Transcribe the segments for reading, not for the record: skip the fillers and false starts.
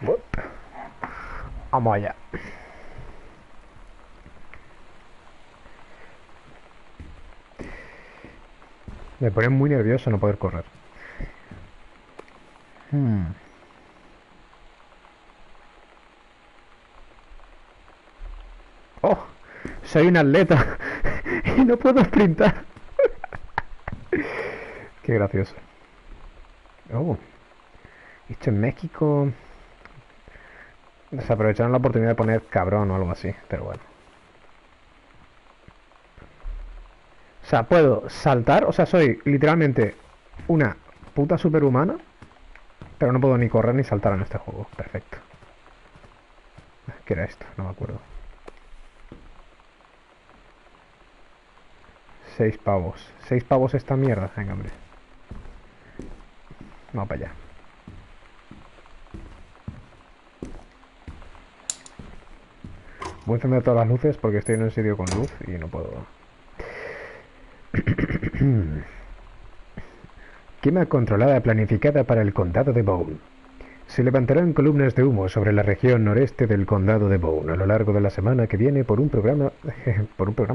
Uop. Vamos allá. Me pone muy nervioso no poder correr. ¡Oh! Soy un atleta y no puedo sprintar. Qué gracioso. Oh. Esto en México... Desaprovecharon la oportunidad de poner cabrón o algo así, pero bueno. O sea, puedo saltar, o sea, soy literalmente una puta superhumana, pero no puedo ni correr ni saltar en este juego. Perfecto. ¿Qué era esto? No me acuerdo. 6 pavos. 6 pavos esta mierda. Venga, hombre. Vamos para allá. Voy a encender todas las luces porque estoy en un sitio con luz y no puedo. Quema controlada planificada para el condado de Boone. Se levantarán columnas de humo sobre la región noreste del condado de Boone a lo largo de la semana que viene por un programa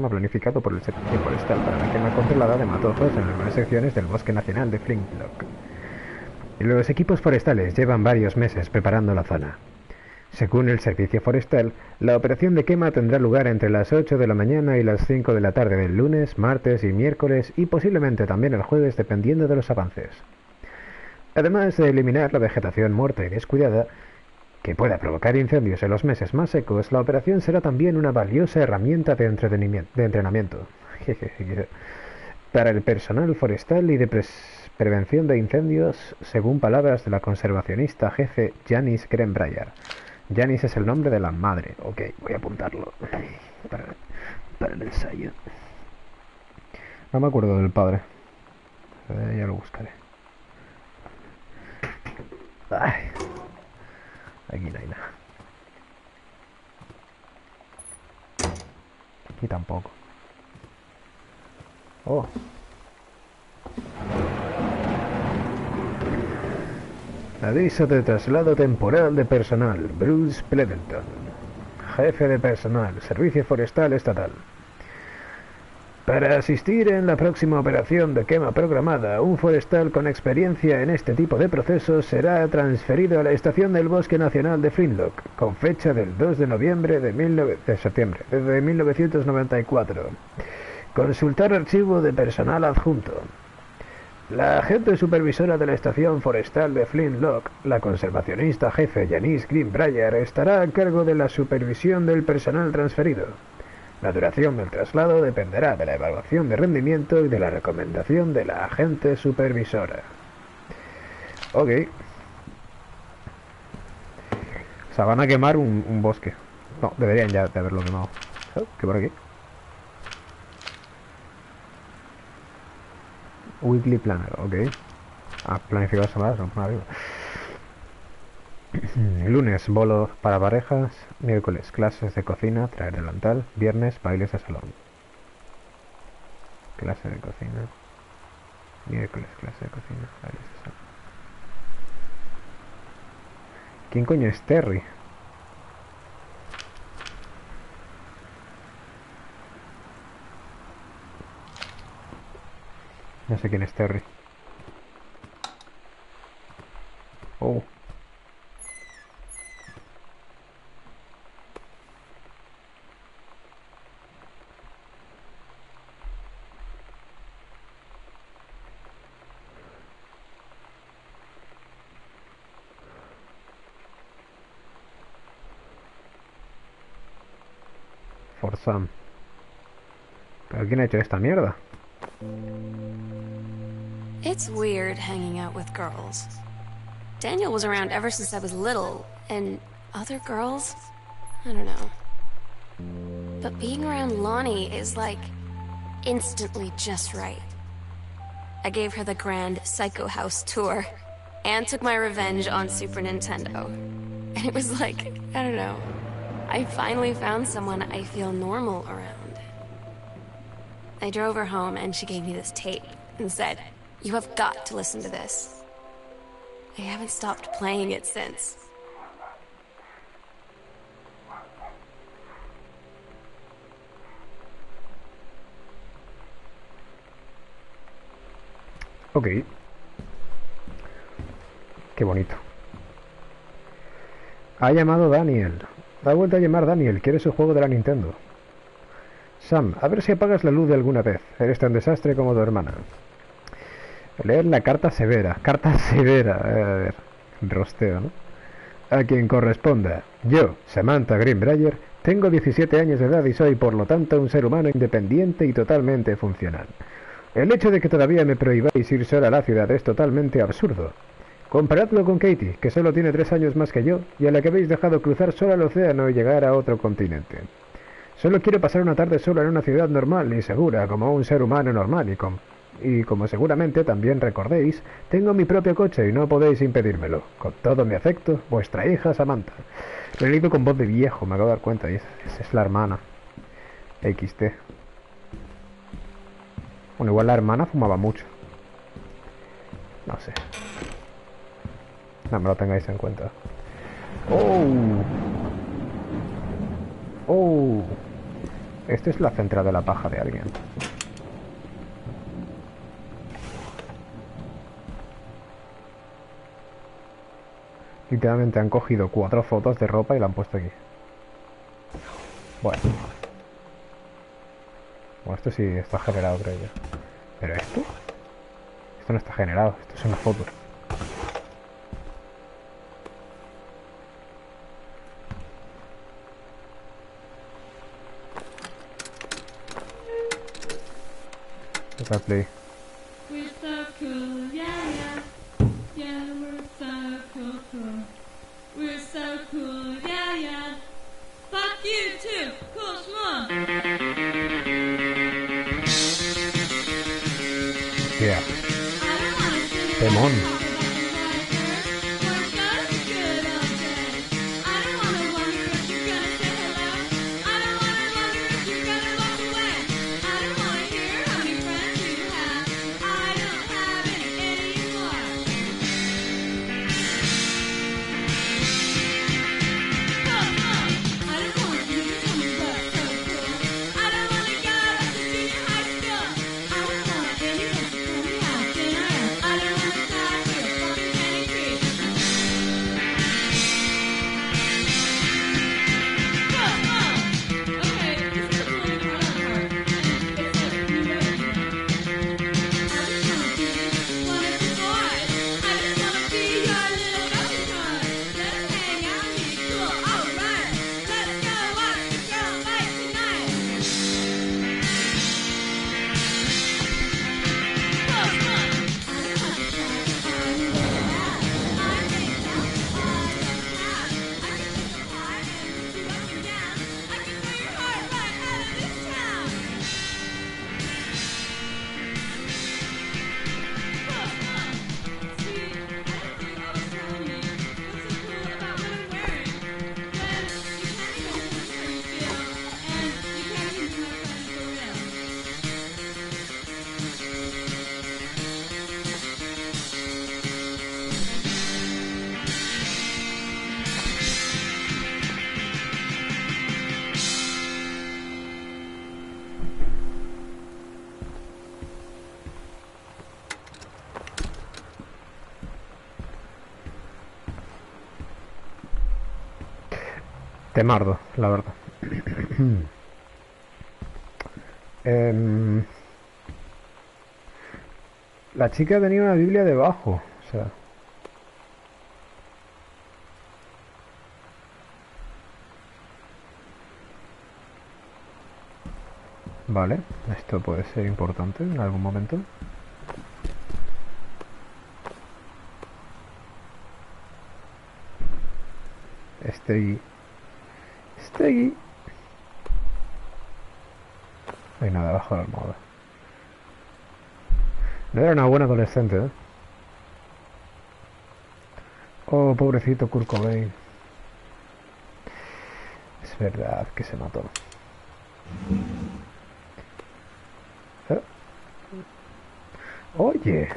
planificado por el Servicio Forestal para la quema controlada de matozos en algunas secciones del Bosque Nacional de Flintlock. Los equipos forestales llevan varios meses preparando la zona. Según el Servicio Forestal, la operación de quema tendrá lugar entre las 8 de la mañana y las 5 de la tarde del lunes, martes y miércoles y posiblemente también el jueves dependiendo de los avances. Además de eliminar la vegetación muerta y descuidada, que pueda provocar incendios en los meses más secos, la operación será también una valiosa herramienta de entrenamiento para el personal forestal y de prevención de incendios, según palabras de la conservacionista jefe Janice Greenbrier. Janice es el nombre de la madre. Ok, voy a apuntarlo para el ensayo. No me acuerdo del padre. Ya lo buscaré. Ay, aquí no hay nada. Aquí tampoco. Oh. Aviso de traslado temporal de personal. Bruce Pleventon, jefe de personal, Servicio Forestal Estatal. Para asistir en la próxima operación de quema programada, un forestal con experiencia en este tipo de procesos será transferido a la estación del Bosque Nacional de Flintlock, con fecha del 2 de noviembre de septiembre de 1994. Consultar archivo de personal adjunto. La agente supervisora de la estación forestal de Flintlock, la conservacionista jefe Janice Greenbrier, estará a cargo de la supervisión del personal transferido. La duración del traslado dependerá de la evaluación de rendimiento y de la recomendación de la agente supervisora. Ok. O sea, van a quemar un bosque. No, deberían ya de haberlo quemado. ¿Qué por aquí? Weekly Planner, ok. Planificado semanas, no, por arriba. Lunes, bolo para parejas. Miércoles, clases de cocina, traer delantal. Viernes, bailes de salón. Clase de cocina. Miércoles, clase de cocina, bailes de salón. ¿Quién coño es Terry? No sé quién es Terry. Oh. For some. ¿Pero quién ha hecho esta mierda? It's weird hanging out with girls. Daniel was around ever since I was little, and other girls? I don't know. But being around Lonnie is like instantly just right. I gave her the grand Psycho House tour and took my revenge on Super Nintendo. And it was like, I don't know, I finally found someone I feel normal around. I drove her home and she gave me this tape and said, "You have got to listen to this." I haven't stopped playing it since. Ok. Qué bonito. Ha llamado Daniel. Ha vuelto a llamar Daniel. Quiere su juego de la Nintendo. Sam, a ver si apagas la luz de alguna vez. Eres tan desastre como tu hermana. Leer la carta severa. Carta severa. A ver. Rosteo, ¿no? A quien corresponda. Yo, Samantha Greenbrier, tengo 17 años de edad y soy, por lo tanto, un ser humano independiente y totalmente funcional. El hecho de que todavía me prohibáis ir sola a la ciudad es totalmente absurdo. Comparadlo con Katie, que solo tiene 3 años más que yo, y a la que habéis dejado cruzar sola el océano y llegar a otro continente. Solo quiero pasar una tarde sola en una ciudad normal y segura, como un ser humano normal, y como seguramente también recordéis, tengo mi propio coche y no podéis impedírmelo. Con todo mi afecto, vuestra hija Samantha. Lo he leído con voz de viejo, me acabo de dar cuenta, y esa es la hermana. XT. Bueno, igual la hermana fumaba mucho. No sé. No me lo tengáis en cuenta. ¡Oh! ¡Oh! Esta es la central de la paja de alguien. Literalmente han cogido 4 fotos de ropa y la han puesto aquí. Bueno. Bueno, esto sí está generado, creo yo. ¿Pero esto? Esto no está generado, esto es una foto. Está play. We're so cool, yeah, yeah. Yeah, we're so cool, cool. We're so cool, yeah, yeah. Fuck you too, cool schmuck. Yeah. I don't wanna sit Temón. and talk about the weather. We're just good all day. I don't wanna wonder if you're gonna say hello. I don't wanna wonder if you're gonna walk away. I don't wanna hear how many friends you have. I don't have any anymore. I don't want you to tell me what's so cool. I don't wanna go back to junior high school. I don't want anyone to tell me how thin I am. I don't wanna talk to a fucking penny tree. Okay, this is the cool part. It says you wrote it. I just wanna be one of the boys. I just wanna be your little broken toy. Let's hang out and be cool, alright. Let's go watch the girl fight tonight. I don't wanna try to find you bad. I'm getting down to all I don't have. I can take a pie and put you up and down. I can throw your heart right out of this town. See, everything always telling me what's so cool about what I'm wearing. Then you can't even tell me how you feel, and you can't even be my friend for real. Temardo, la verdad. Em, la chica tenía una Biblia debajo. O sea. Vale, esto puede ser importante en algún momento. Este no hay nada abajo de la almohada. No era una buena adolescente, ¿eh? Oh, pobrecito Kurt Cobain. Es verdad que se mató. Oye,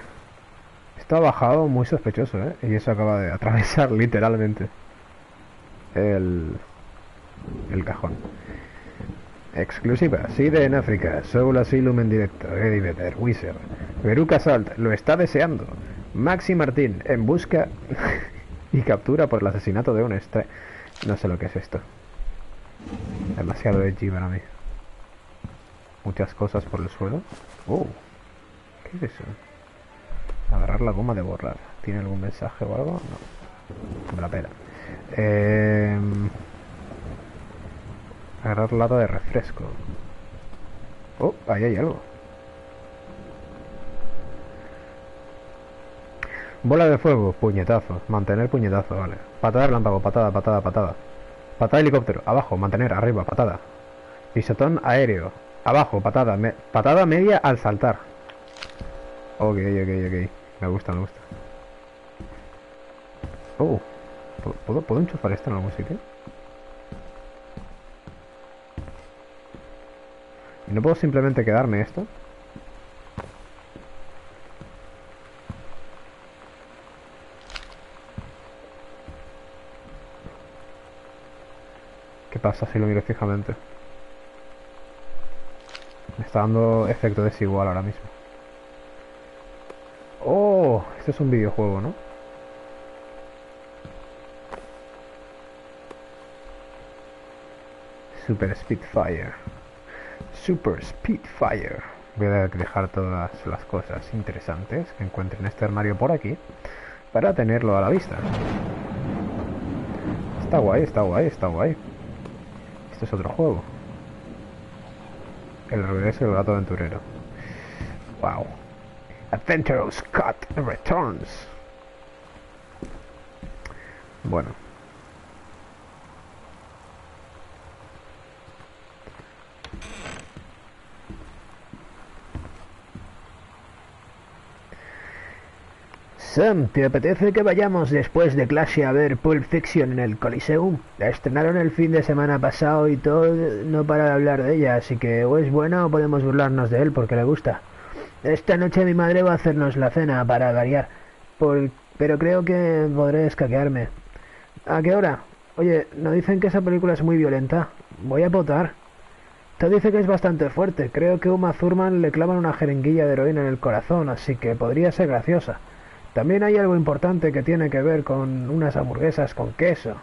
está bajado muy sospechoso, ¿eh? Y eso acaba de atravesar literalmente el cajón. Exclusiva, Side en África, Soul Asylum en directo, Eddie Vedder, Wizard, Veruca Salt, lo está deseando, Maxi Martín, en busca y captura por el asesinato de un No sé lo que es esto. Demasiado edgy para mí. Muchas cosas por el suelo. Oh, ¿qué es eso? Agarrar la goma de borrar. ¿Tiene algún mensaje o algo? No. Me la pela. Agarrar lata de refresco. Oh, ahí hay algo. Bola de fuego, puñetazo. Mantener puñetazo, vale. Patada relámpago, patada, patada, patada. Patada helicóptero, abajo, mantener, arriba, patada. Pisotón aéreo, abajo, patada. Patada media al saltar. Ok. Me gusta. Oh, ¿puedo enchufar esto en algún sitio? ¿Y no puedo simplemente quedarme esto? ¿Qué pasa si lo miro fijamente? Me está dando efecto desigual ahora mismo. Oh, este es un videojuego, ¿no? Super Spitfire. Voy a dejar todas las cosas interesantes que encuentre en este armario por aquí para tenerlo a la vista. Está guay. Este es otro juego. El regreso del gato aventurero. Wow. Adventurous Cut Returns. Bueno. Sam, ¿te apetece que vayamos después de clase a ver Pulp Fiction en el Coliseum? La estrenaron el fin de semana pasado y todo no para de hablar de ella, así que o es buena o podemos burlarnos de él porque le gusta. Esta noche mi madre va a hacernos la cena para variar, pero creo que podré escaquearme. ¿A qué hora? Oye, ¿no dicen que esa película es muy violenta? Voy a votar. Te dice que es bastante fuerte, creo que Uma Thurman le clavan una jeringuilla de heroína en el corazón, así que podría ser graciosa. También hay algo importante que tiene que ver con unas hamburguesas con queso.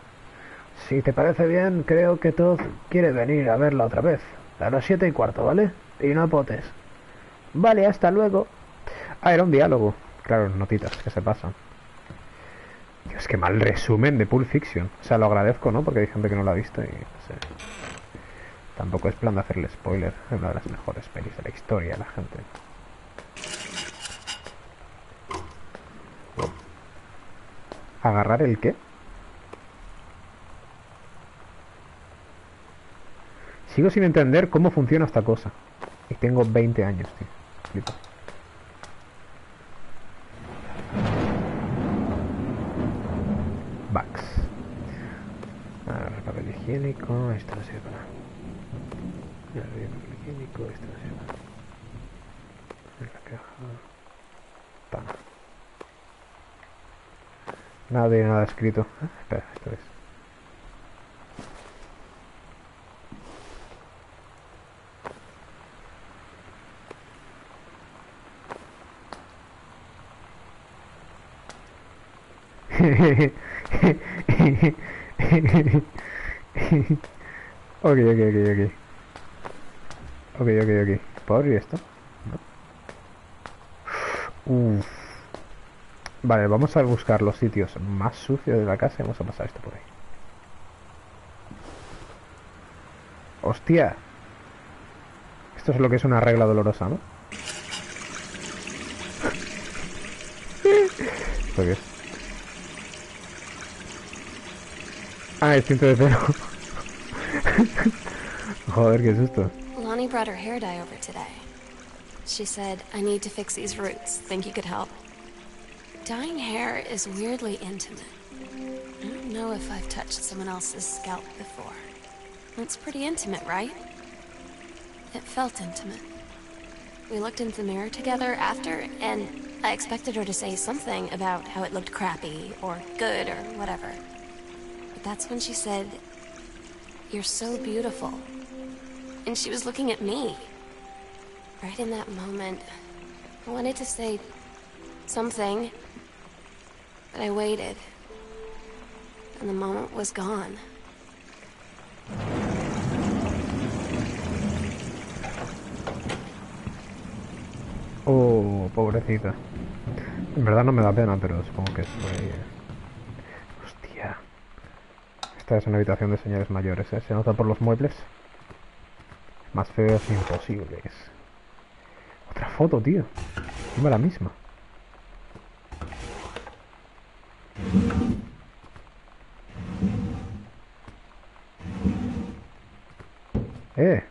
Si te parece bien, creo que Todd quiere venir a verla otra vez. A las 7:15, ¿vale? Y no potes. Vale, hasta luego. Ah, era un diálogo. Claro, notitas que se pasan. Dios, qué mal resumen de Pulp Fiction. O sea, lo agradezco, ¿no? Porque hay gente que no lo ha visto y no sé. Tampoco es plan de hacerle spoiler. Es una de las mejores pelis de la historia, la gente. ¿Agarrar el qué? Sigo sin entender cómo funciona esta cosa. Y tengo 20 años, tío. Flipa. Bugs. Papel higiénico. Esto no sirve para nada. Papel higiénico. Esto no sirve para nada. En la caja. Pan. Nada de nada escrito. Espera, esto es. Ok. ¿Puedo abrir esto? No. Uff. Vale, vamos a buscar los sitios más sucios de la casa y vamos a pasar esto por ahí. ¡Hostia! Esto es lo que es una regla dolorosa, ¿no? ¿Esto qué es? Ah, el cinto de pelo. Joder, qué susto. Lonnie brought her hair dye over today. She said, I need to fix these roots. Think you could help? Dyeing hair is weirdly intimate. I don't know if I've touched someone else's scalp before. It's pretty intimate, right? It felt intimate. We looked into the mirror together after, and I expected her to say something about how it looked crappy, or good, or whatever. But that's when she said, "You're so beautiful." and she was looking at me. Right in that moment, I wanted to say something, but I waited, and the moment was gone. Oh, pobrecita. En verdad no me da pena, pero supongo que es muy... Hostia. Esta es una habitación de señores mayores, ¿eh? ¿Se nota por los muebles? Más feos imposibles. Otra foto, tío. Encima la misma. ¡Eh!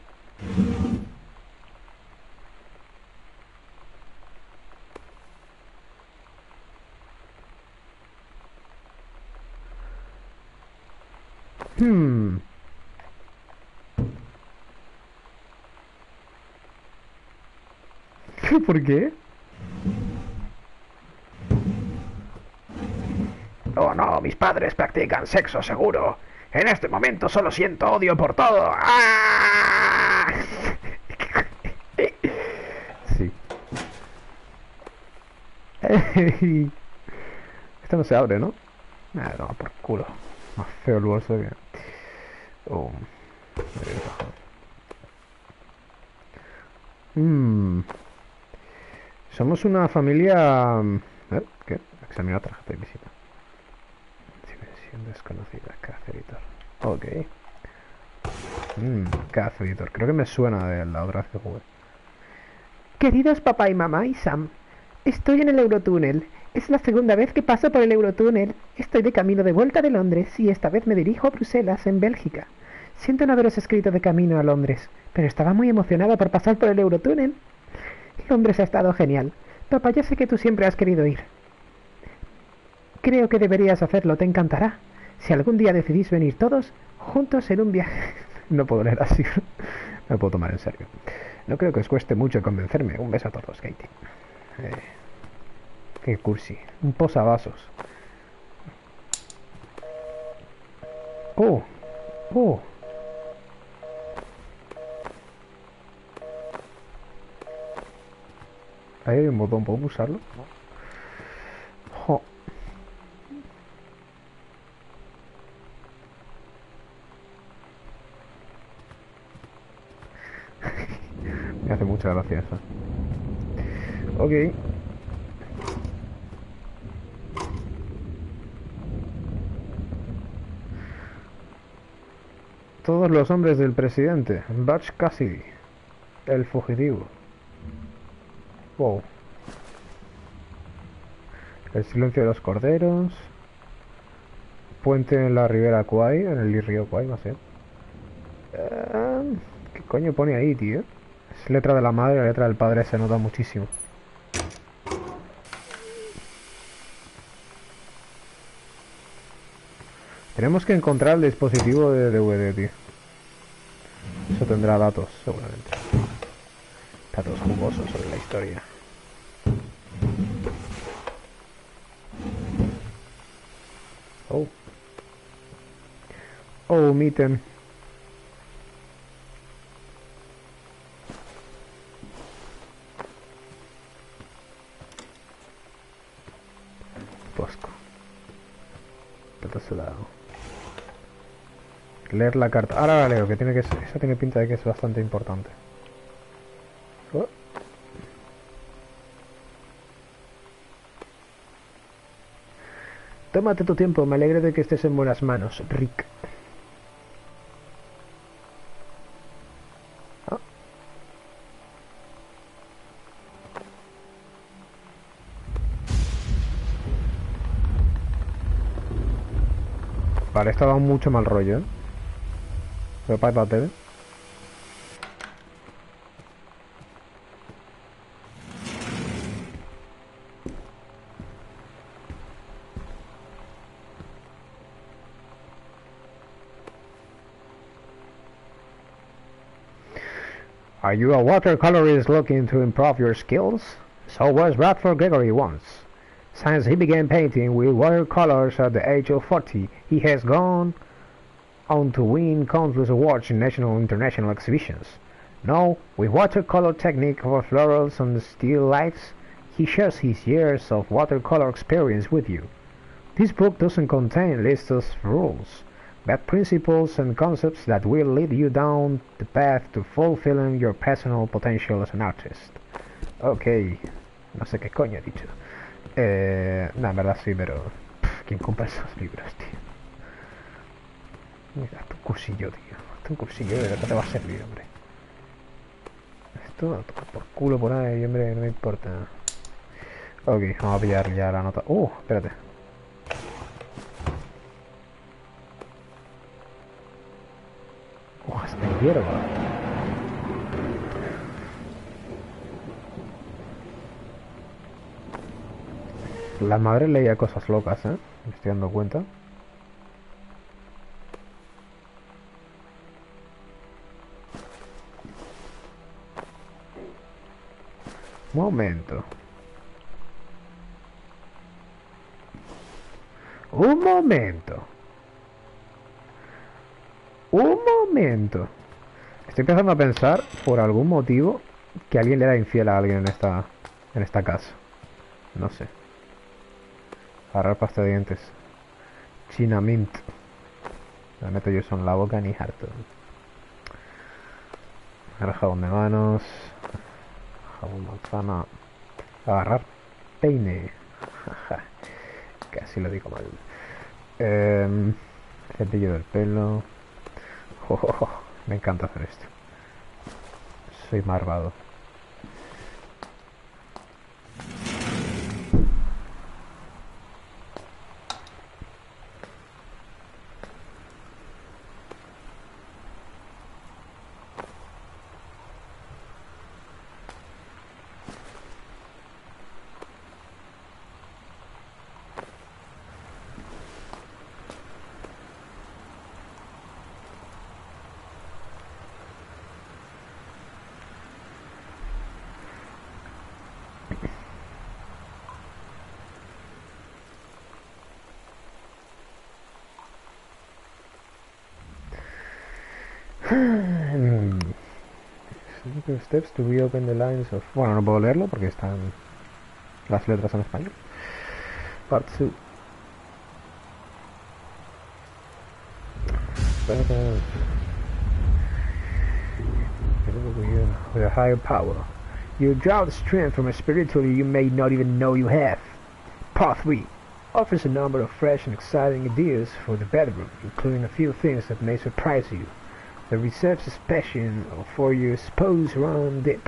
¿Por qué? Oh no, mis padres practican sexo seguro. En este momento solo siento odio por todo. ¡Ah! Sí. Esto no se abre, ¿no? Ah, no, por culo. Más feo el bolso que... Oh. Somos una familia... ¿Qué? Examina tarjeta de visita. Dimensión desconocida. Cath Editor. Ok. Cath Editor. Creo que me suena de la otra vez que jugué. Queridos papá y mamá y Sam, estoy en el Eurotúnel. Es la segunda vez que paso por el Eurotúnel. Estoy de camino de vuelta de Londres y esta vez me dirijo a Bruselas, en Bélgica. Siento no haberos escrito de camino a Londres, pero estaba muy emocionada por pasar por el Eurotúnel. Londres ha estado genial. Papá, ya sé que tú siempre has querido ir. Creo que deberías hacerlo, te encantará. Si algún día decidís venir todos, juntos en un viaje... No puedo leer así. Me puedo tomar en serio. No creo que os cueste mucho convencerme. Un beso a todos, Katie. Qué cursi. Un posavasos. Oh. Oh. Ahí hay un botón, ¿puedo usarlo? Jo. Me hace mucha gracia eso. Ok. Todos los hombres del presidente. Butch Cassidy. El fugitivo. Wow. El silencio de los corderos. Puente en la ribera Kwai. En el río Kwai, no sé. ¿Qué coño pone ahí, tío? Es letra de la madre, la letra del padre se nota muchísimo. Tenemos que encontrar el dispositivo de DVD, tío. Eso tendrá datos, seguramente. Datos jugosos sobre la historia. Oh. Oh, Mitten. Posco. Está sudado. Leer la carta. Ahora la leo, que tiene que ser, esa tiene pinta de que es bastante importante. Oh. Tómate tu tiempo, me alegro de que estés en buenas manos, Rick. Ah. Vale, esto ha dado mucho mal rollo, ¿eh? Pero para la tele. Are you a watercolorist looking to improve your skills? So was Bradford Gregory once. Since he began painting with watercolors at the age of 40, he has gone on to win countless awards in national and international exhibitions. Now, with watercolor technique for florals and still lifes, he shares his years of watercolor experience with you. This book doesn't contain lists of rules, but principles and concepts that will lead you down the path to fulfilling your personal potential as an artist. Ok, no sé qué coño he dicho. En verdad sí, pero ¿quién compra esos libros, tío? Mira, tu cursillo, tío. Un cursillo de verdad te va a servir, hombre. Esto por culo por ahí, hombre, no me importa. Ok, vamos a pillar ya la nota. Espérate. Hasta hierba. La madre leía cosas locas, ¿eh? Me estoy dando cuenta. Momento. Un momento. Un momento. Estoy empezando a pensar, por algún motivo, que alguien le era infiel a alguien en esta casa. No sé. Agarrar pasta de dientes. China Mint. Me meto yo eso en la boca ni harto. Agarrar jabón de manos. Jabón manzana. Agarrar peine. Casi lo digo mal. Cepillo del pelo. Me encanta hacer esto. Soy malvado. Steps to reopen the lines of... Bueno, no puedo leerlo porque están las letras en español. Part 2. With a higher power, you draw the strength from a spirituality you may not even know you have. Part 3 offers a number of fresh and exciting ideas for the bedroom, including a few things that may surprise you. The reserves a passion for your spouse round dip.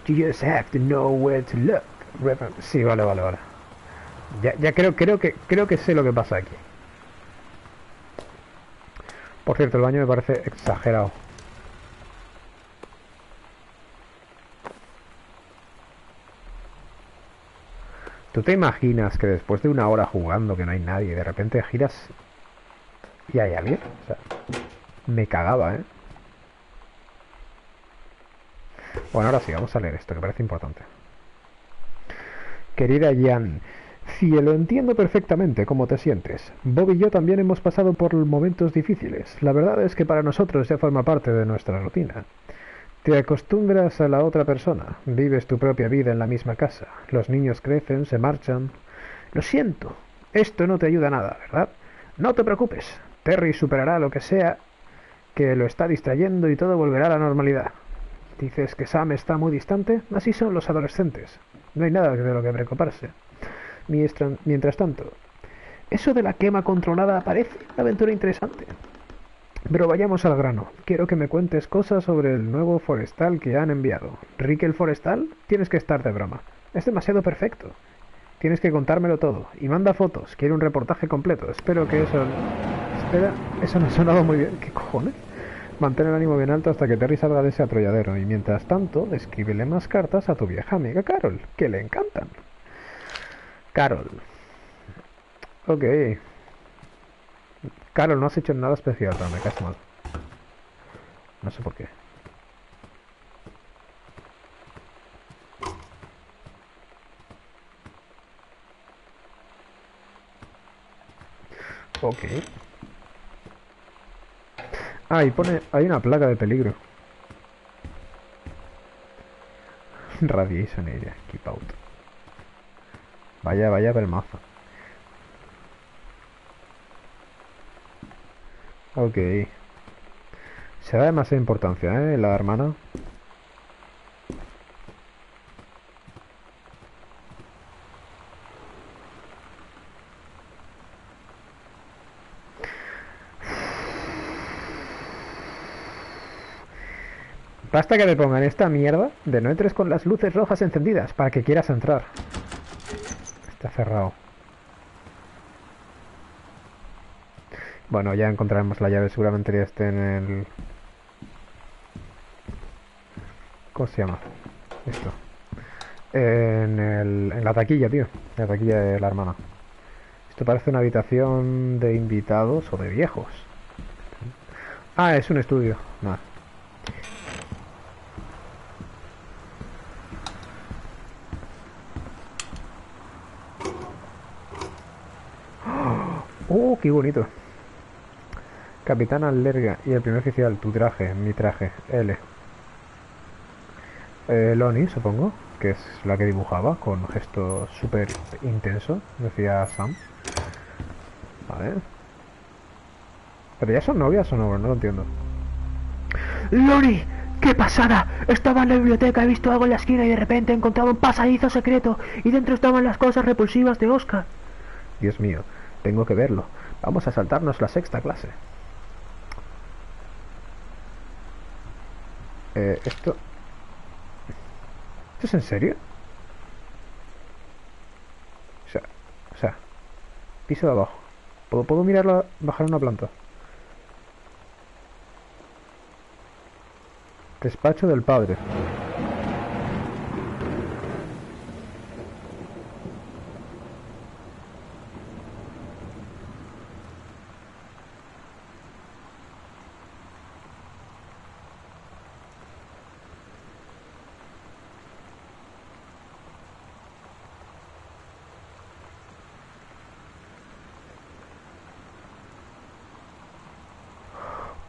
You just have to know where to look. Sí, vale. Ya creo que sé lo que pasa aquí. Por cierto, el baño me parece exagerado. ¿Tú te imaginas que después de una hora jugando que no hay nadie, de repente giras y hay alguien? O sea, me cagaba, ¿eh? Bueno, ahora sí, vamos a leer esto, que parece importante. Querida Jan, cielo, entiendo perfectamente cómo te sientes. Bob y yo también hemos pasado por momentos difíciles. La verdad es que para nosotros ya forma parte de nuestra rutina. Te acostumbras a la otra persona, vives tu propia vida en la misma casa, los niños crecen, se marchan. Lo siento, esto no te ayuda a nada, ¿verdad? No te preocupes, Terry superará lo que sea que lo está distrayendo y todo volverá a la normalidad. Dices que Sam está muy distante, así son los adolescentes. No hay nada de lo que preocuparse. Mientras tanto, eso de la quema controlada parece una aventura interesante. Pero vayamos al grano. Quiero que me cuentes cosas sobre el nuevo forestal que han enviado. ¿Rick el forestal? Tienes que estar de broma. Es demasiado perfecto. Tienes que contármelo todo. Y manda fotos. Quiero un reportaje completo. Espero que eso... Espera, eso no ha sonado muy bien. ¿Qué cojones? Mantén el ánimo bien alto hasta que Terry salga de ese atolladero. Y mientras tanto, escríbele más cartas a tu vieja amiga Carol, que le encantan. Carol. Ok. Carol, no has hecho nada especial, pero me caes mal. No sé por qué. Ok. Ah, y pone... Hay una placa de peligro. Radiation area. Keep out. Vaya, vaya pelmazo. Ok. Se da demasiada importancia, ¿eh? La hermana. Basta que me pongan esta mierda de no entres con las luces rojas encendidas para que quieras entrar. Está cerrado. Bueno, ya encontraremos la llave. Seguramente ya esté en el... ¿Cómo se llama? Esto. En la taquilla, tío. La taquilla de la hermana. Esto parece una habitación de invitados o de viejos. Ah, es un estudio. Nada. ¡Oh, qué bonito! Capitán Alerga y el primer oficial, tu traje, mi traje, L. Lonnie, supongo, que es la que dibujaba, con gesto súper intenso, decía Sam. Vale. ¿Pero ya son novias o no? No lo entiendo. ¡Lori! ¡Qué pasada! Estaba en la biblioteca, he visto algo en la esquina y de repente he encontrado un pasadizo secreto y dentro estaban las cosas repulsivas de Oscar. Dios mío, tengo que verlo. Vamos a saltarnos la sexta clase. ¿Esto es en serio? O sea, piso de abajo. ¿Puedo mirarla, bajar una planta? Despacho del padre.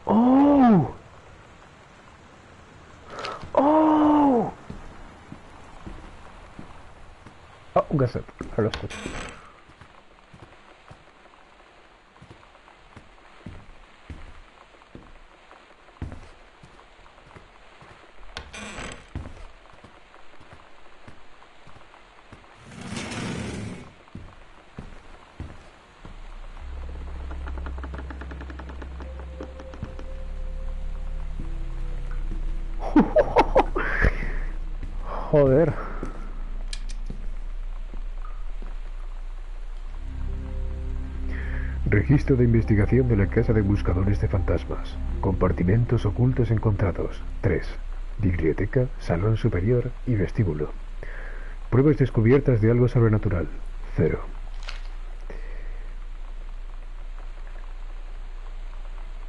¡Oh! ¡Oh! Oh, un cassette. Ahora lo escucho. Joder. Registro de investigación de la Casa de Buscadores de Fantasmas. Compartimentos ocultos encontrados. 3. Biblioteca, salón superior y vestíbulo. Pruebas descubiertas de algo sobrenatural. 0.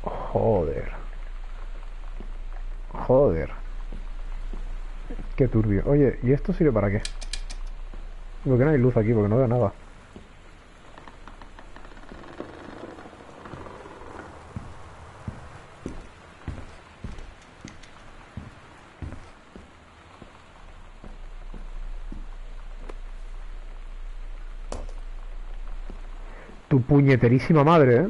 Joder. Joder. Qué turbio. Oye, ¿y esto sirve para qué? ¿Por qué no hay luz aquí? Porque no veo nada. Tu puñeterísima madre, ¿eh?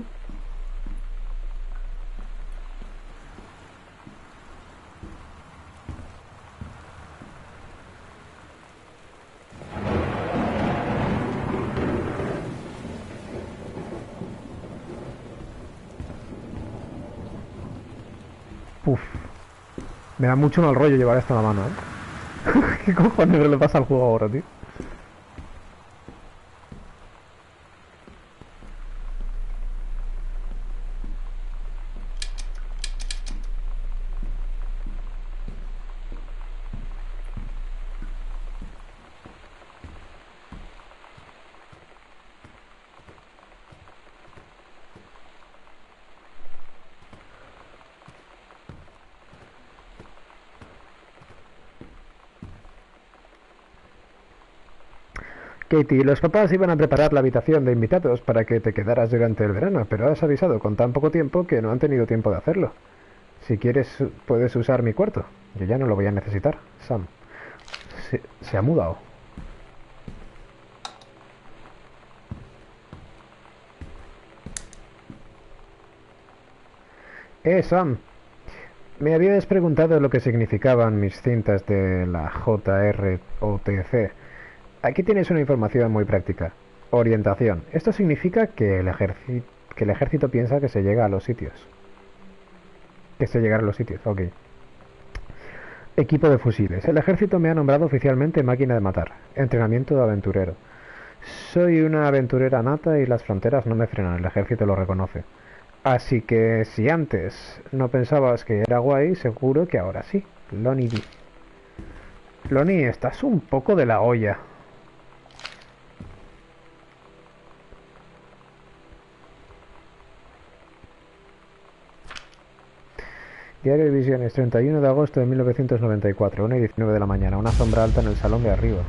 Uf. Me da mucho mal rollo llevar esto en la mano, ¿eh? ¿Qué cojones le pasa al juego ahora, tío? Katie, los papás iban a preparar la habitación de invitados para que te quedaras durante el verano, pero has avisado con tan poco tiempo que no han tenido tiempo de hacerlo. Si quieres, puedes usar mi cuarto. Yo ya no lo voy a necesitar. Sam se ha mudado. Sam. Me habías preguntado lo que significaban mis cintas de la JROTC. Aquí tienes una información muy práctica. Orientación. Esto significa que el ejército piensa que se llega a los sitios. Que se llegará a los sitios, ok. Equipo de fusiles. El ejército me ha nombrado oficialmente máquina de matar. Entrenamiento de aventurero. Soy una aventurera nata y las fronteras no me frenan. El ejército lo reconoce. Así que si antes no pensabas que era guay, seguro que ahora sí. Lonnie D. Lonnie, estás un poco de la olla. Diario de Visiones, 31 de agosto de 1994, 1:19 de la mañana. Una sombra alta en el salón de arriba.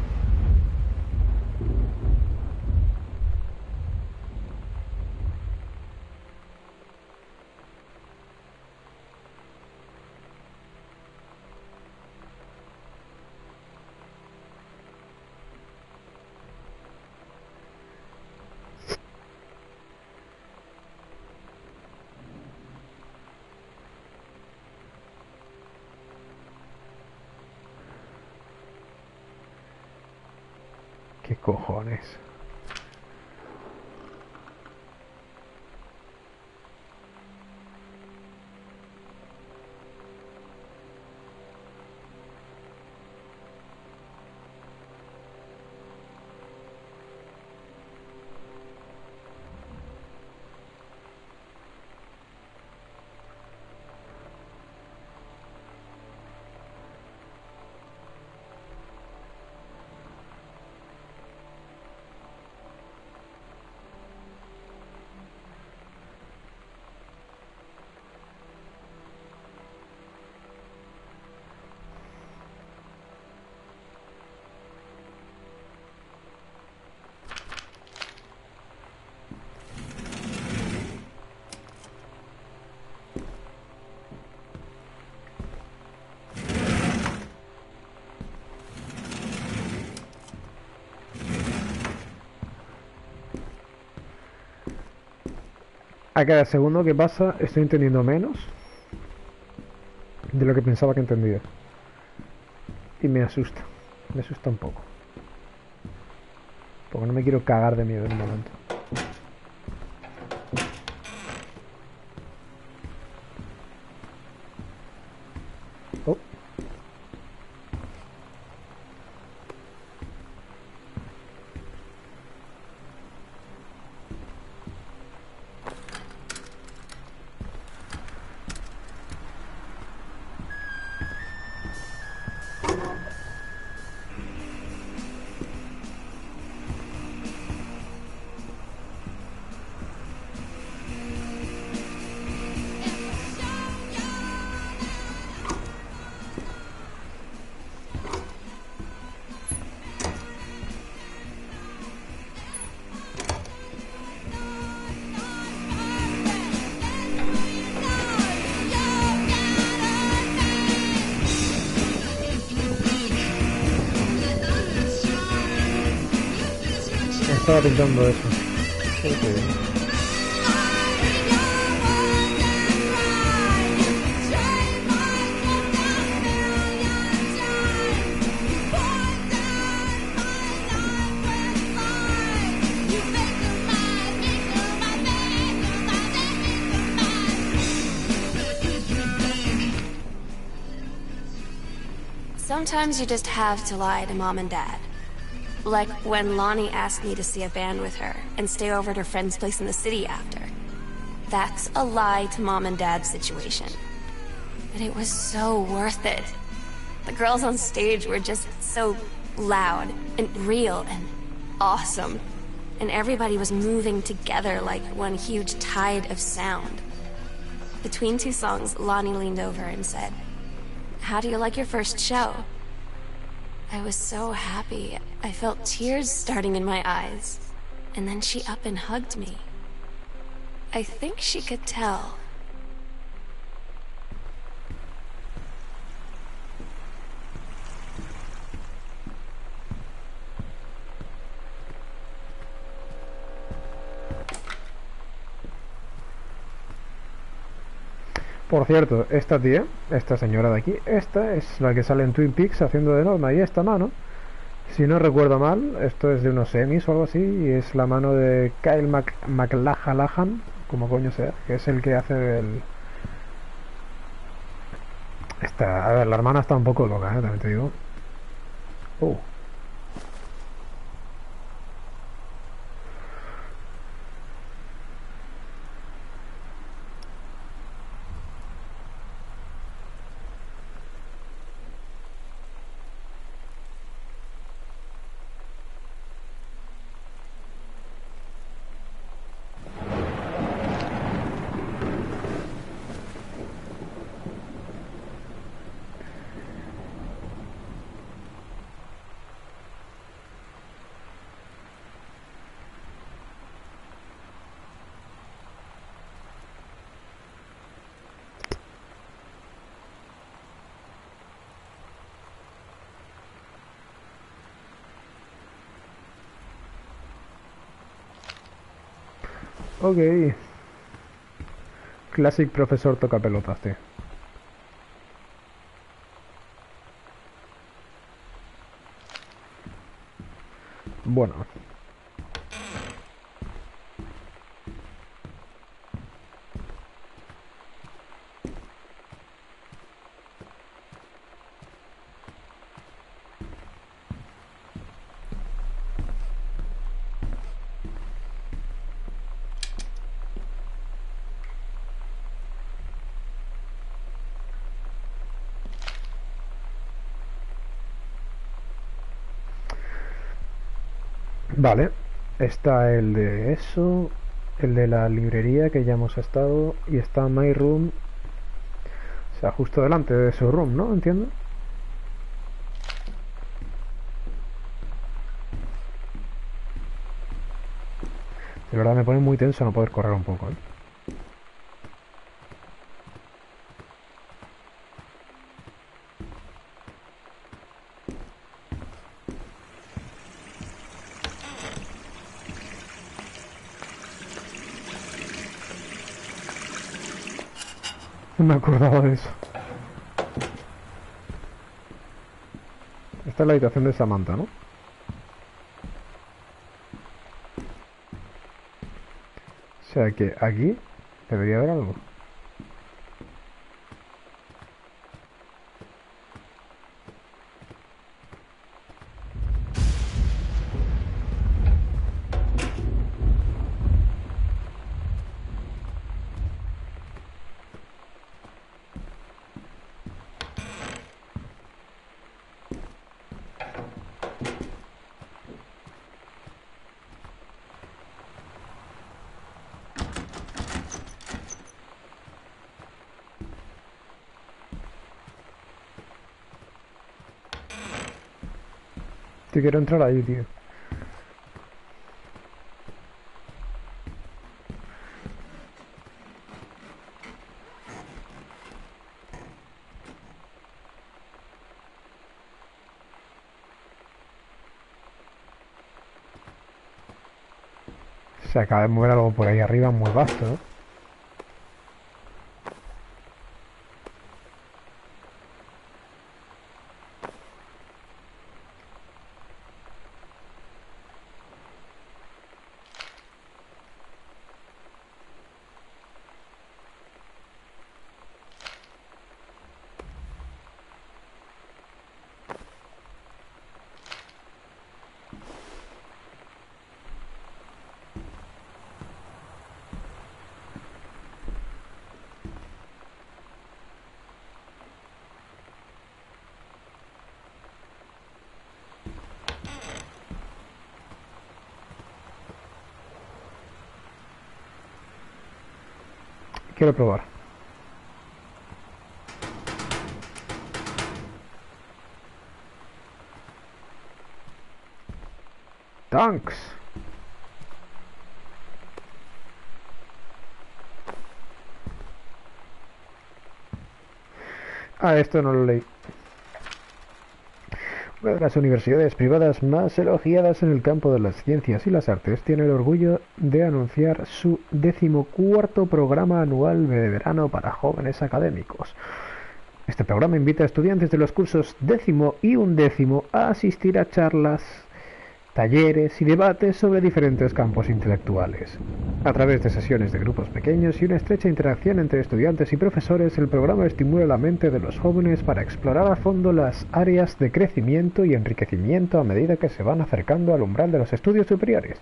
¿Qué cojones? A cada segundo que pasa estoy entendiendo menos de lo que pensaba que entendía. Y me asusta un poco. Porque no me quiero cagar de miedo en un momento. Oh. Estaba pintando eso. Sí, sí. Sometimes you just have to lie to Mom and Dad. Like when Lonnie asked me to see a band with her and stay over at her friend's place in the city after. That's a lie to Mom and Dad's situation. But it was so worth it. The girls on stage were just so loud and real and awesome. And everybody was moving together like one huge tide of sound. Between two songs, Lonnie leaned over and said, "How do you like your first show?" I was so happy. I felt tears starting in my eyes. And then she up and hugged me. I think she could tell. Por cierto, esta tía, esta señora de aquí, esta es la que sale en Twin Peaks haciendo de Norma. Y esta mano, si no recuerdo mal, esto es de unos semis o algo así, y es la mano de Kyle MacLachlan, como coño sea, que es el que hace del... A ver, la hermana está un poco loca, también te digo. Oh. Ok. Classic profesor toca pelotas, tío. Bueno. Vale. Está el de eso, el de la librería que ya hemos estado, y está My Room, o sea, justo delante de su room, ¿no? Entiendo. De verdad me pone muy tenso no poder correr un poco, ¿eh? No me acordaba de eso. Esta es la habitación de Samantha, ¿no? O sea que aquí debería haber algo. Te quiero entrar ahí, tío. Se acaba de mover algo por ahí arriba muy vasto, ¿no? Quiero probar. Thanks. Ah, esto no lo leí. Una de las universidades privadas más elogiadas en el campo de las ciencias y las artes tiene el orgullo de anunciar su 14º programa anual de verano para jóvenes académicos. Este programa invita a estudiantes de los cursos 10º y 11º a asistir a charlas, talleres y debates sobre diferentes campos intelectuales. A través de sesiones de grupos pequeños y una estrecha interacción entre estudiantes y profesores, el programa estimula la mente de los jóvenes para explorar a fondo las áreas de crecimiento y enriquecimiento a medida que se van acercando al umbral de los estudios superiores.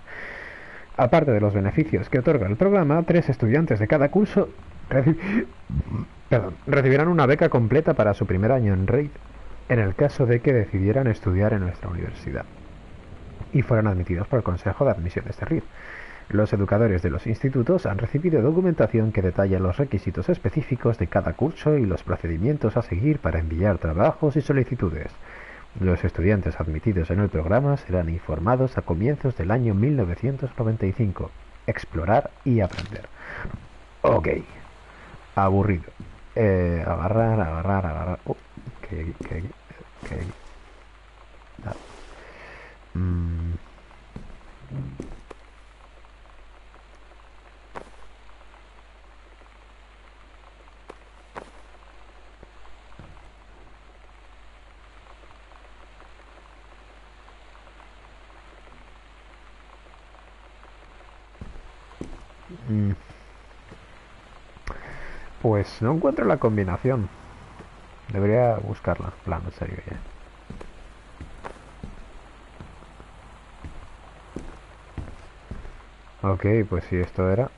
Aparte de los beneficios que otorga el programa, 3 estudiantes de cada curso recibirán una beca completa para su primer año en RAID en el caso de que decidieran estudiar en nuestra universidad y fueran admitidos por el Consejo de Admisiones de RID. Los educadores de los institutos han recibido documentación que detalla los requisitos específicos de cada curso y los procedimientos a seguir para enviar trabajos y solicitudes. Los estudiantes admitidos en el programa serán informados a comienzos del año 1995. Explorar y aprender. Ok. Aburrido. Agarrar. Pues no encuentro la combinación. Debería buscarla, en plan, en serio ya. Ok, pues si esto era...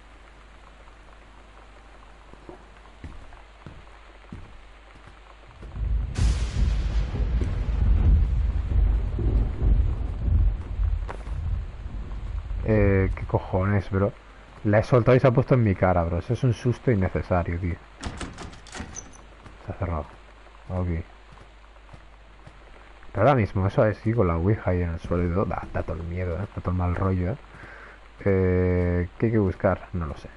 ¿qué cojones, bro? La he soltado y se ha puesto en mi cara, bro. Eso es un susto innecesario, tío. Se ha cerrado. Ok. Pero ahora mismo, eso es, sí, con la ouija ahí en el suelo y todo. Da todo el miedo, da todo el mal rollo, ¿qué hay que buscar? No lo sé.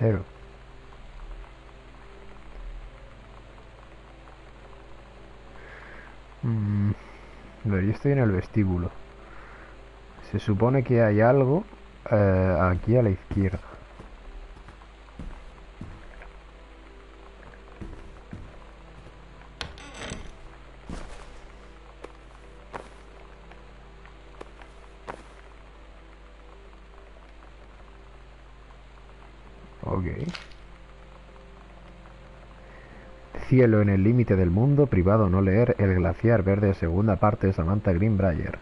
Cero. Pero yo estoy en el vestíbulo. Se supone que hay algo aquí a la izquierda. Ok. Cielo en el límite del mundo, privado no leer, el glaciar verde, segunda parte, Samantha Greenbrier.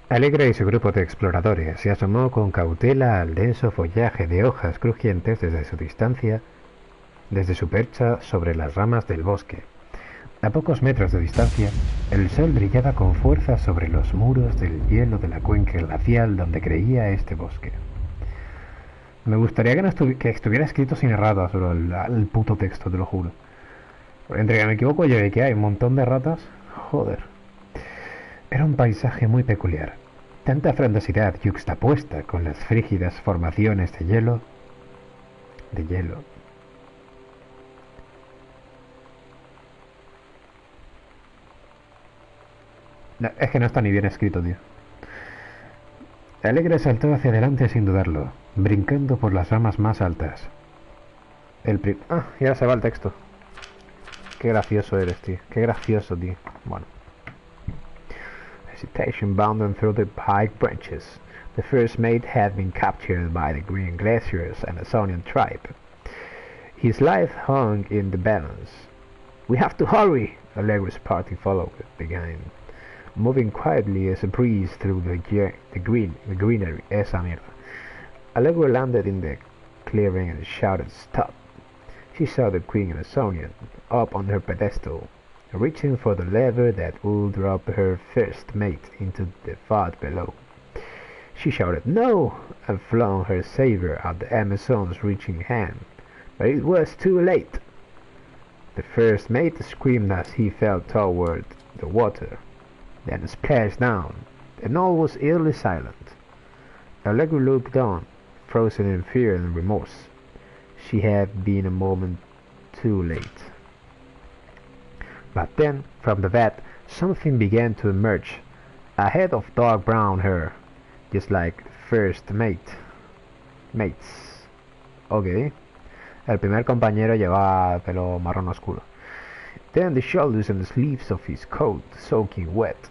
Alegre y su grupo de exploradores se asomó con cautela al denso follaje de hojas crujientes desde su percha sobre las ramas del bosque. A pocos metros de distancia, el sol brillaba con fuerza sobre los muros del hielo de la cuenca glacial donde creía este bosque. Me gustaría que estuviera escrito sin erratas sobre el puto texto, te lo juro. Entre que me equivoco yo y que hay un montón de ratas, joder. Era un paisaje muy peculiar. Tanta frondosidad yuxtapuesta con las frígidas formaciones de hielo. No, es que no está ni bien escrito, tío. Alegre saltó hacia adelante sin dudarlo, brincando por las ramas más altas. Ya se va el texto. Qué gracioso eres, tío. Qué gracioso, tío. Bueno. Vegetation bounded through the high branches. The first mate had been captured by the Green Glaciers and the Sonian tribe. His life hung in the balance. "We have to hurry!" Allegra's party followed behind, moving quietly as a breeze through the greenery. Esa mierda. Allegra landed in the clearing and shouted, "Stop!" She saw the Queen Amazonian up on her pedestal, reaching for the lever that would drop her first mate into the vat below. She shouted, "No!" and flung her saber at the Amazon's reaching hand, but it was too late. The first mate screamed as he fell toward the water, then splashed down, and all was eerily silent. Allegra looked on, frozen in fear and remorse. She had been a moment too late. But then, from the vat, something began to emerge, a head of dark brown hair, just like the first mates. Okay. El primer compañero llevaba pelo marrón oscuro. Then the shoulders and the sleeves of his coat soaking wet.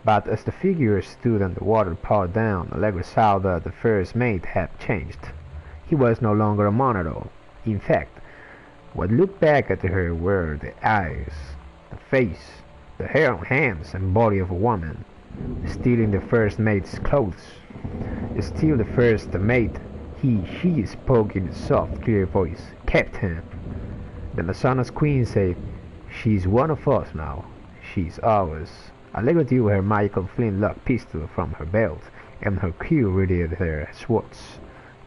But as the figure stood and the water poured down, Allegra saw that the first mate had changed. He was no longer a monado. In fact, what looked back at her were the eyes, the face, the hair, hands, and body of a woman, still in the first mate's clothes. Still the first mate, she spoke in a soft, clear voice. "Captain," the Amazonas Queen said, "she's one of us now. She's ours." Allegra drew her Michael flintlock pistol from her belt, and her crew readied their swords.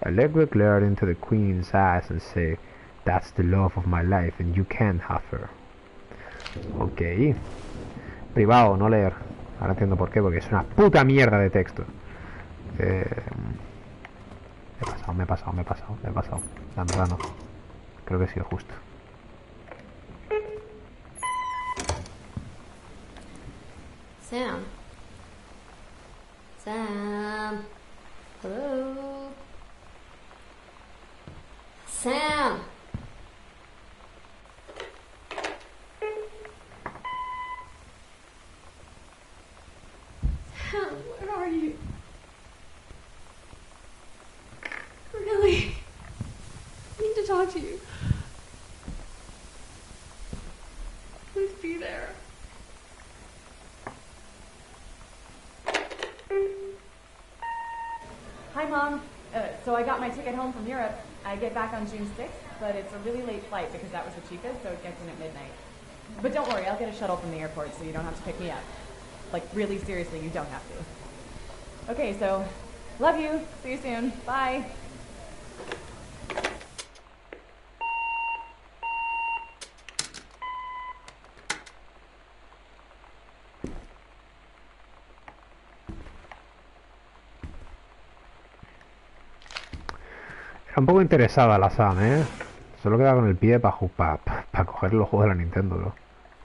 Allegra glared into the Queen's eyes and said, "That's the love of my life, and you can't have her." Ok. Privado, no leer. Ahora entiendo por qué, porque es una puta mierda de texto. Me he pasado. La verdad no. Creo que he sido justo. Sam. Sam. Hello. Sam. Sam, where are you? Really? I need to talk to you. Please be there. Hi, Mom. So I got my ticket home from Europe. I get back on June 6th, but it's a really late flight because that was the cheapest, so it gets in at midnight. But don't worry, I'll get a shuttle from the airport so you don't have to pick me up. Like, really seriously, you don't have to. Okay, so, love you. See you soon. Bye. Era un poco interesada la Sam, ¿eh? Solo queda con el pie para coger los juegos de la Nintendo, bro.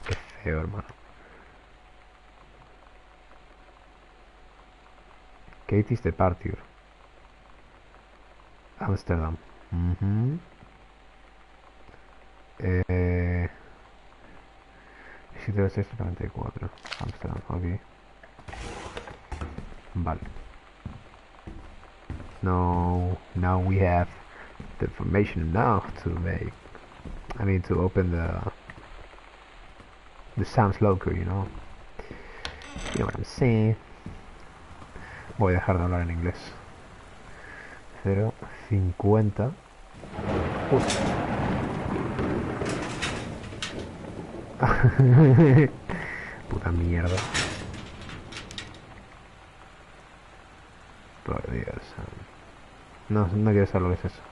Qué feo, hermano. Katie's Departure. Amsterdam. 7-6-94. Amsterdam, ok. Vale. Now we have the information now to make. I mean, to open the Sam's Locker, you know. You know what I'm saying. Voy a dejar de hablar en inglés. 0.50. Puta mierda. Por Dios. No quiero saber lo que es eso.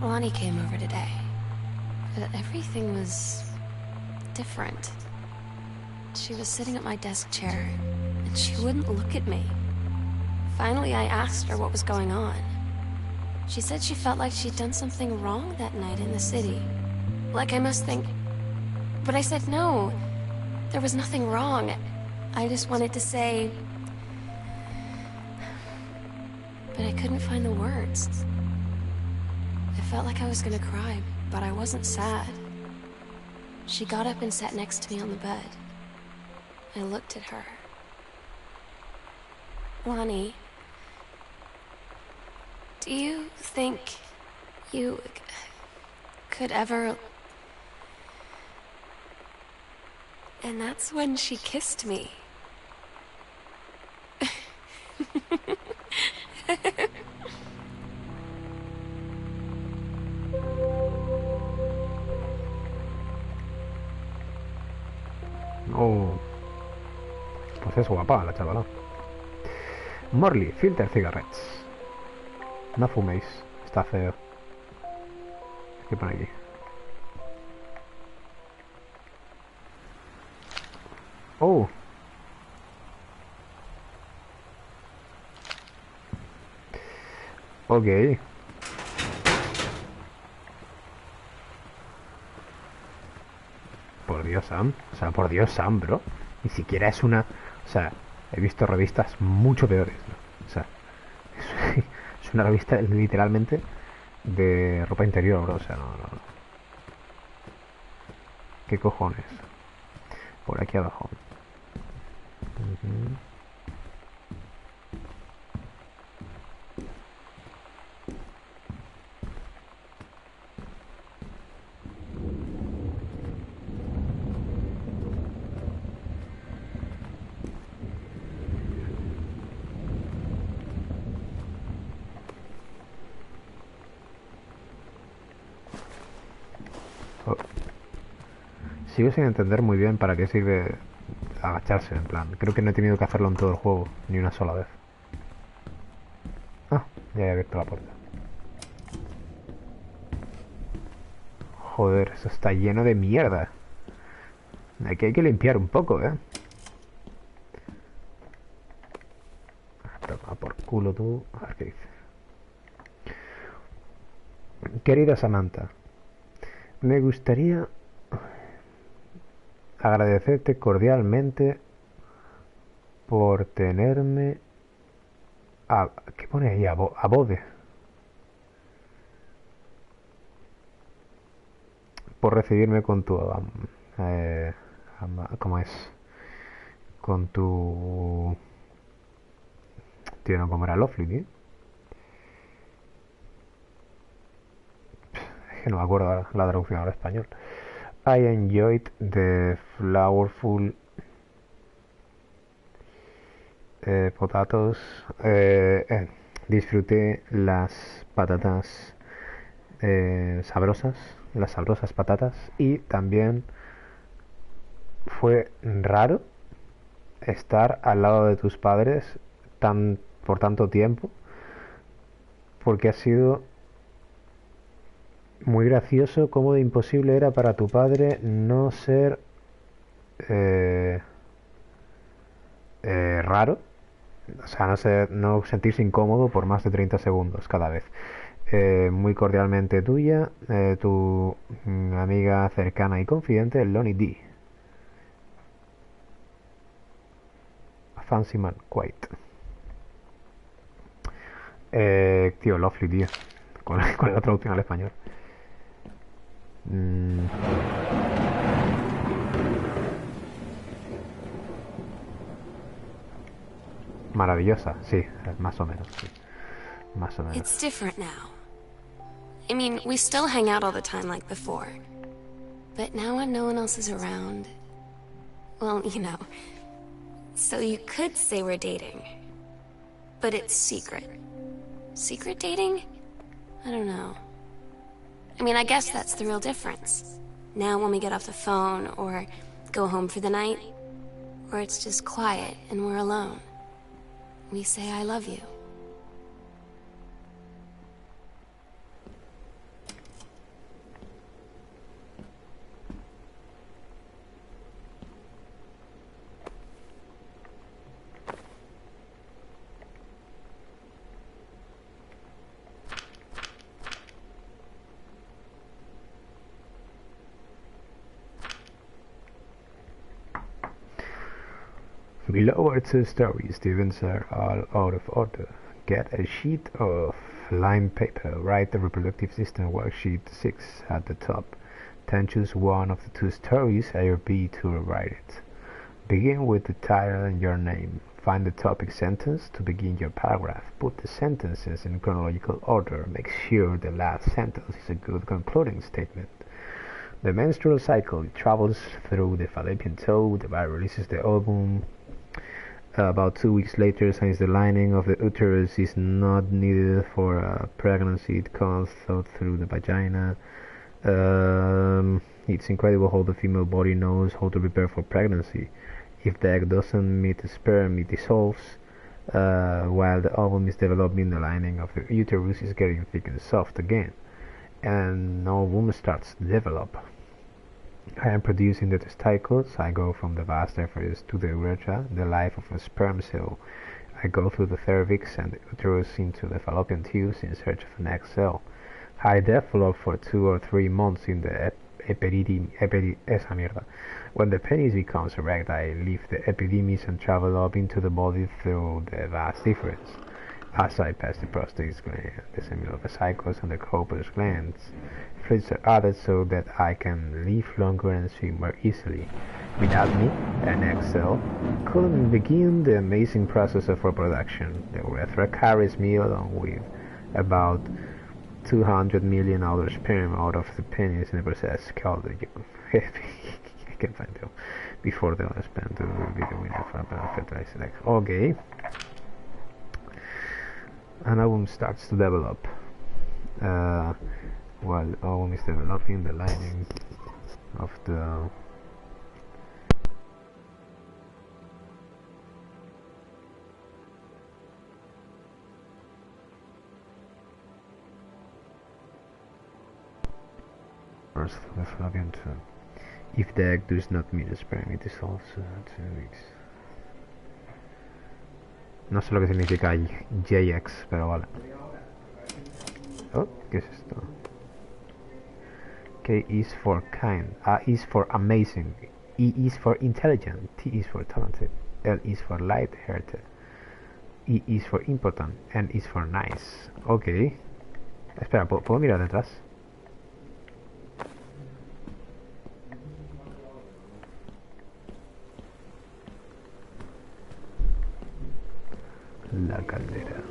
Lonnie came over today, but everything was different. She was sitting at my desk chair, and she wouldn't look at me. Finally, I asked her what was going on. She said she felt like she'd done something wrong that night in the city. Like I must think... But I said no. There was nothing wrong. I just wanted to say... But I couldn't find the words. I felt like I was gonna cry, but I wasn't sad. She got up and sat next to me on the bed. I looked at her. Lonnie, do you think you could ever... And that's when she kissed me. Oh, pues es guapa la chavala. Morley, filter cigarettes. No fuméis, está feo. ¿Qué pone aquí? Oh. Ok. Por Dios, Sam. O sea, por Dios, Sam, bro. Ni siquiera es una... O sea, he visto revistas mucho peores, ¿no? O sea, es una revista literalmente de ropa interior, bro. O sea, no. ¿Qué cojones? Por aquí abajo. Ujú. Oh. Sigo sin entender muy bien para qué sirve agacharse, en plan. Creo que no he tenido que hacerlo en todo el juego, ni una sola vez. Ah, ya he abierto la puerta. Joder, eso está lleno de mierda. Aquí hay que limpiar un poco, ¿eh? Toma por culo tú. A ver qué dice. Querida Samantha, me gustaría agradecerte cordialmente por tenerme a... ¿Qué pone ahí? A bode. Por recibirme con tu... ¿cómo es? Con tu... Tío, no, ¿cómo era? Lovely, tío. Es que no me acuerdo la traducción al español. I enjoyed the flowerful potatoes. Disfruté las patatas sabrosas, las sabrosas patatas. Y también fue raro estar al lado de tus padres por tanto tiempo, porque ha sido muy gracioso cómo de imposible era para tu padre no ser eh, raro, o sea, no sentirse incómodo por más de 30 segundos cada vez. Muy cordialmente tuya, tu amiga cercana y confidente, Lonnie D. A fancy man, quite. Tío, lovely, tío. Con la traducción al español. Maravillosa, sí, más o menos, sí. Más o menos. It's different now. I mean, we still hang out all the time like before. But now when no one else is around... Well, you know. So you could say we're dating. But it's secret. Secret dating? I don't know. I mean, I guess that's the real difference. Now when we get off the phone, or go home for the night, or it's just quiet and we're alone, we say I love you. Below are two stories. The events are all out of order. Get a sheet of lined paper. Write the reproductive system worksheet 6 at the top. Then choose one of the two stories A or B to rewrite it. Begin with the title and your name. Find the topic sentence to begin your paragraph. Put the sentences in chronological order. Make sure the last sentence is a good concluding statement. The menstrual cycle travels through the fallopian tube. The body releases the ovum. About 2 weeks later, since the lining of the uterus is not needed for pregnancy, it comes through the vagina. It's incredible how the female body knows how to prepare for pregnancy. If the egg doesn't meet the sperm, it dissolves. While the ovum is developing, the lining of the uterus is getting thick and soft again, and ovum starts to develop. I am producing the testicles. I go from the vas deferens to the urethra, the life of a sperm cell. I go through the cervix and the uterus into the fallopian tubes in search of an egg cell. I develop for 2 or 3 months in the esa mierda. When the penis becomes erect, I leave the epididymis and travel up into the body through the vas deferens. As I pass the prostate gland, the semivesicles and the corpus glands, fluids are added so that I can live longer and swim more easily. Without me, an egg cell couldn't begin the amazing process of reproduction. The urethra carries me along with about 200 million other sperm out of the penis in a process called the I can find them before the sperm to be the winner for a fertilized egg. Okay. An ovum starts to develop. While ovum is developing, the lining of the first the fallopian tube. If the egg does not meet the sperm, it dissolves 2 weeks. No sé lo que significa JX, pero vale. Oh, ¿qué es esto? K is for kind, A is for amazing, E is for intelligent, T is for talented, L is for light-hearted, E is for important, N is for nice. Ok. Espera, ¿puedo mirar detrás? La caldera.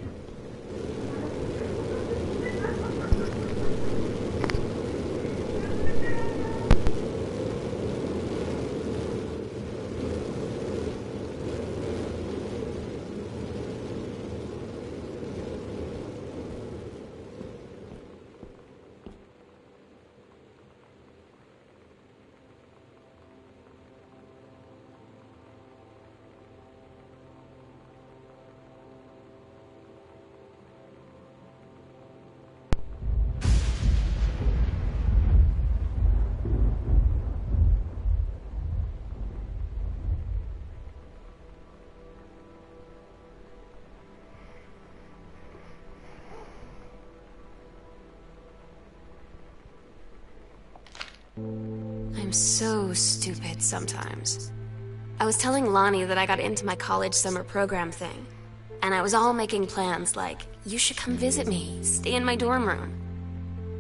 I'm so stupid sometimes. I was telling Lonnie that I got into my college summer program thing, and I was all making plans like, you should come visit me, stay in my dorm room.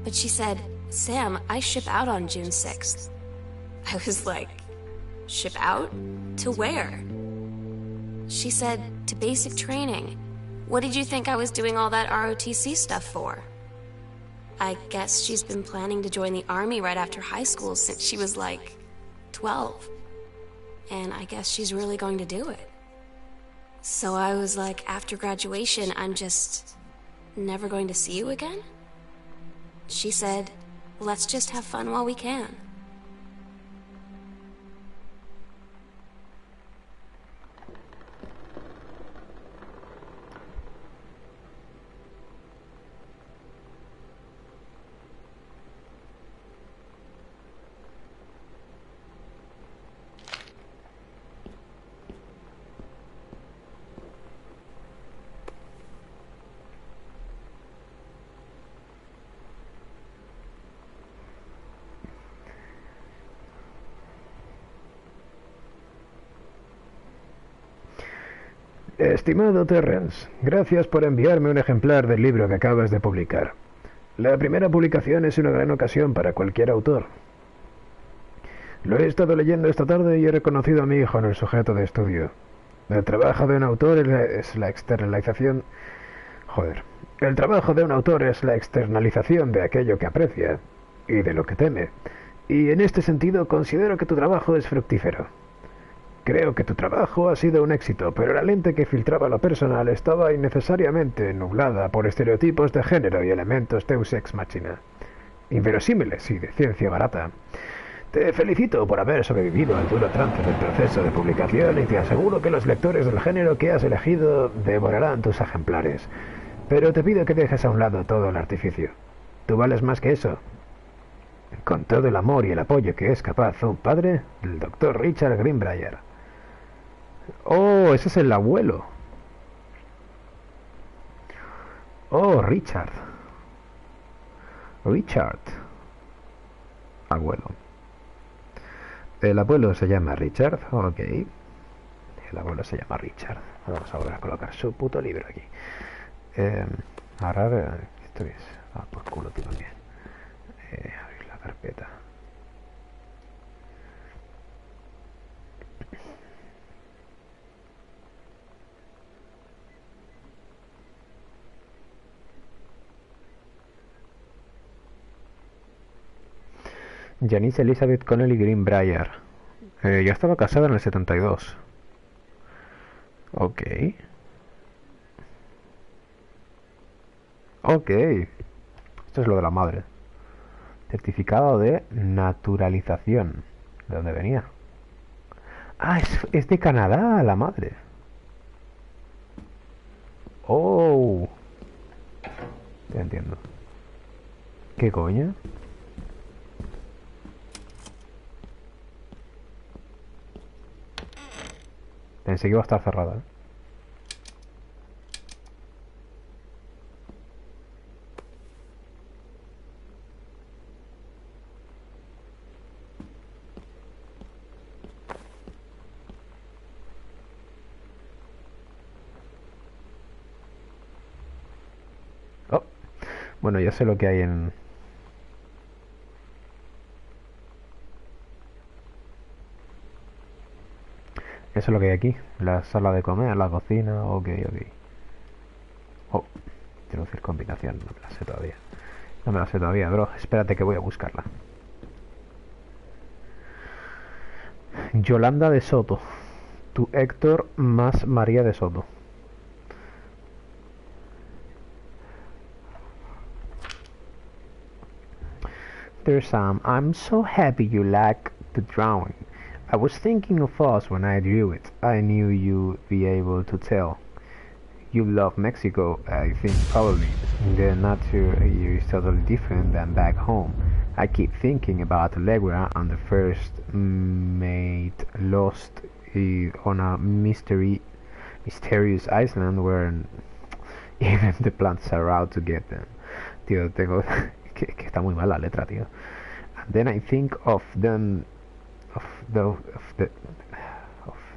But she said, Sam, I ship out on June 6th. I was like, ship out? To where? She said, to basic training. What did you think I was doing all that ROTC stuff for? I guess she's been planning to join the army right after high school since she was like 12. And I guess she's really going to do it. So I was like, after graduation, I'm just never going to see you again? She said, let's just have fun while we can. Estimado Terrence, gracias por enviarme un ejemplar del libro que acabas de publicar. La primera publicación es una gran ocasión para cualquier autor. Lo he estado leyendo esta tarde y he reconocido a mi hijo en el sujeto de estudio. El trabajo de un autor es la externalización... Joder. El trabajo de un autor es la externalización de aquello que aprecia y de lo que teme. Y en este sentido considero que tu trabajo es fructífero. Creo que tu trabajo ha sido un éxito, pero la lente que filtraba lo personal estaba innecesariamente nublada por estereotipos de género y elementos deus ex machina. Inverosímiles y de ciencia barata. Te felicito por haber sobrevivido al duro trance del proceso de publicación y te aseguro que los lectores del género que has elegido devorarán tus ejemplares. Pero te pido que dejes a un lado todo el artificio. Tú vales más que eso. Con todo el amor y el apoyo que es capaz un padre, el Dr. Richard Greenbrier. Oh, ese es el abuelo. Oh, Richard. Richard. Abuelo. El abuelo se llama Richard, ok. El abuelo se llama Richard. Vamos a volver a colocar su puto libro aquí. Ahora, ¿esto qué es? Ah, por culo, tío, también. Abrir la carpeta. Janice Elizabeth Connelly Greenbrier. Ya estaba casada en el 72. Ok. Ok. Esto es lo de la madre. Certificado de naturalización. ¿De dónde venía? Ah, es de Canadá, la madre. Oh. Ya entiendo. ¿Qué coño? Pensé que iba a estar cerrada, ¿eh? Oh, bueno, ya sé lo que hay en... Eso es lo que hay aquí. La sala de comer, la cocina, ok, ok. Oh, introducir combinación, no me la sé todavía. No me la sé todavía, bro. Espérate que voy a buscarla. Yolanda de Soto. Tu Héctor más María de Soto. Dear Sam, I'm so happy you like the drawing. I was thinking of us when I drew it. I knew you'd be able to tell. You love Mexico, I think probably. The nature here is totally different than back home. I keep thinking about Allegra and the first mate lost on a mysterious island where even the plants are out to get them. Tío, tengo... que está muy mal la letra, tío. And then I think of them... Of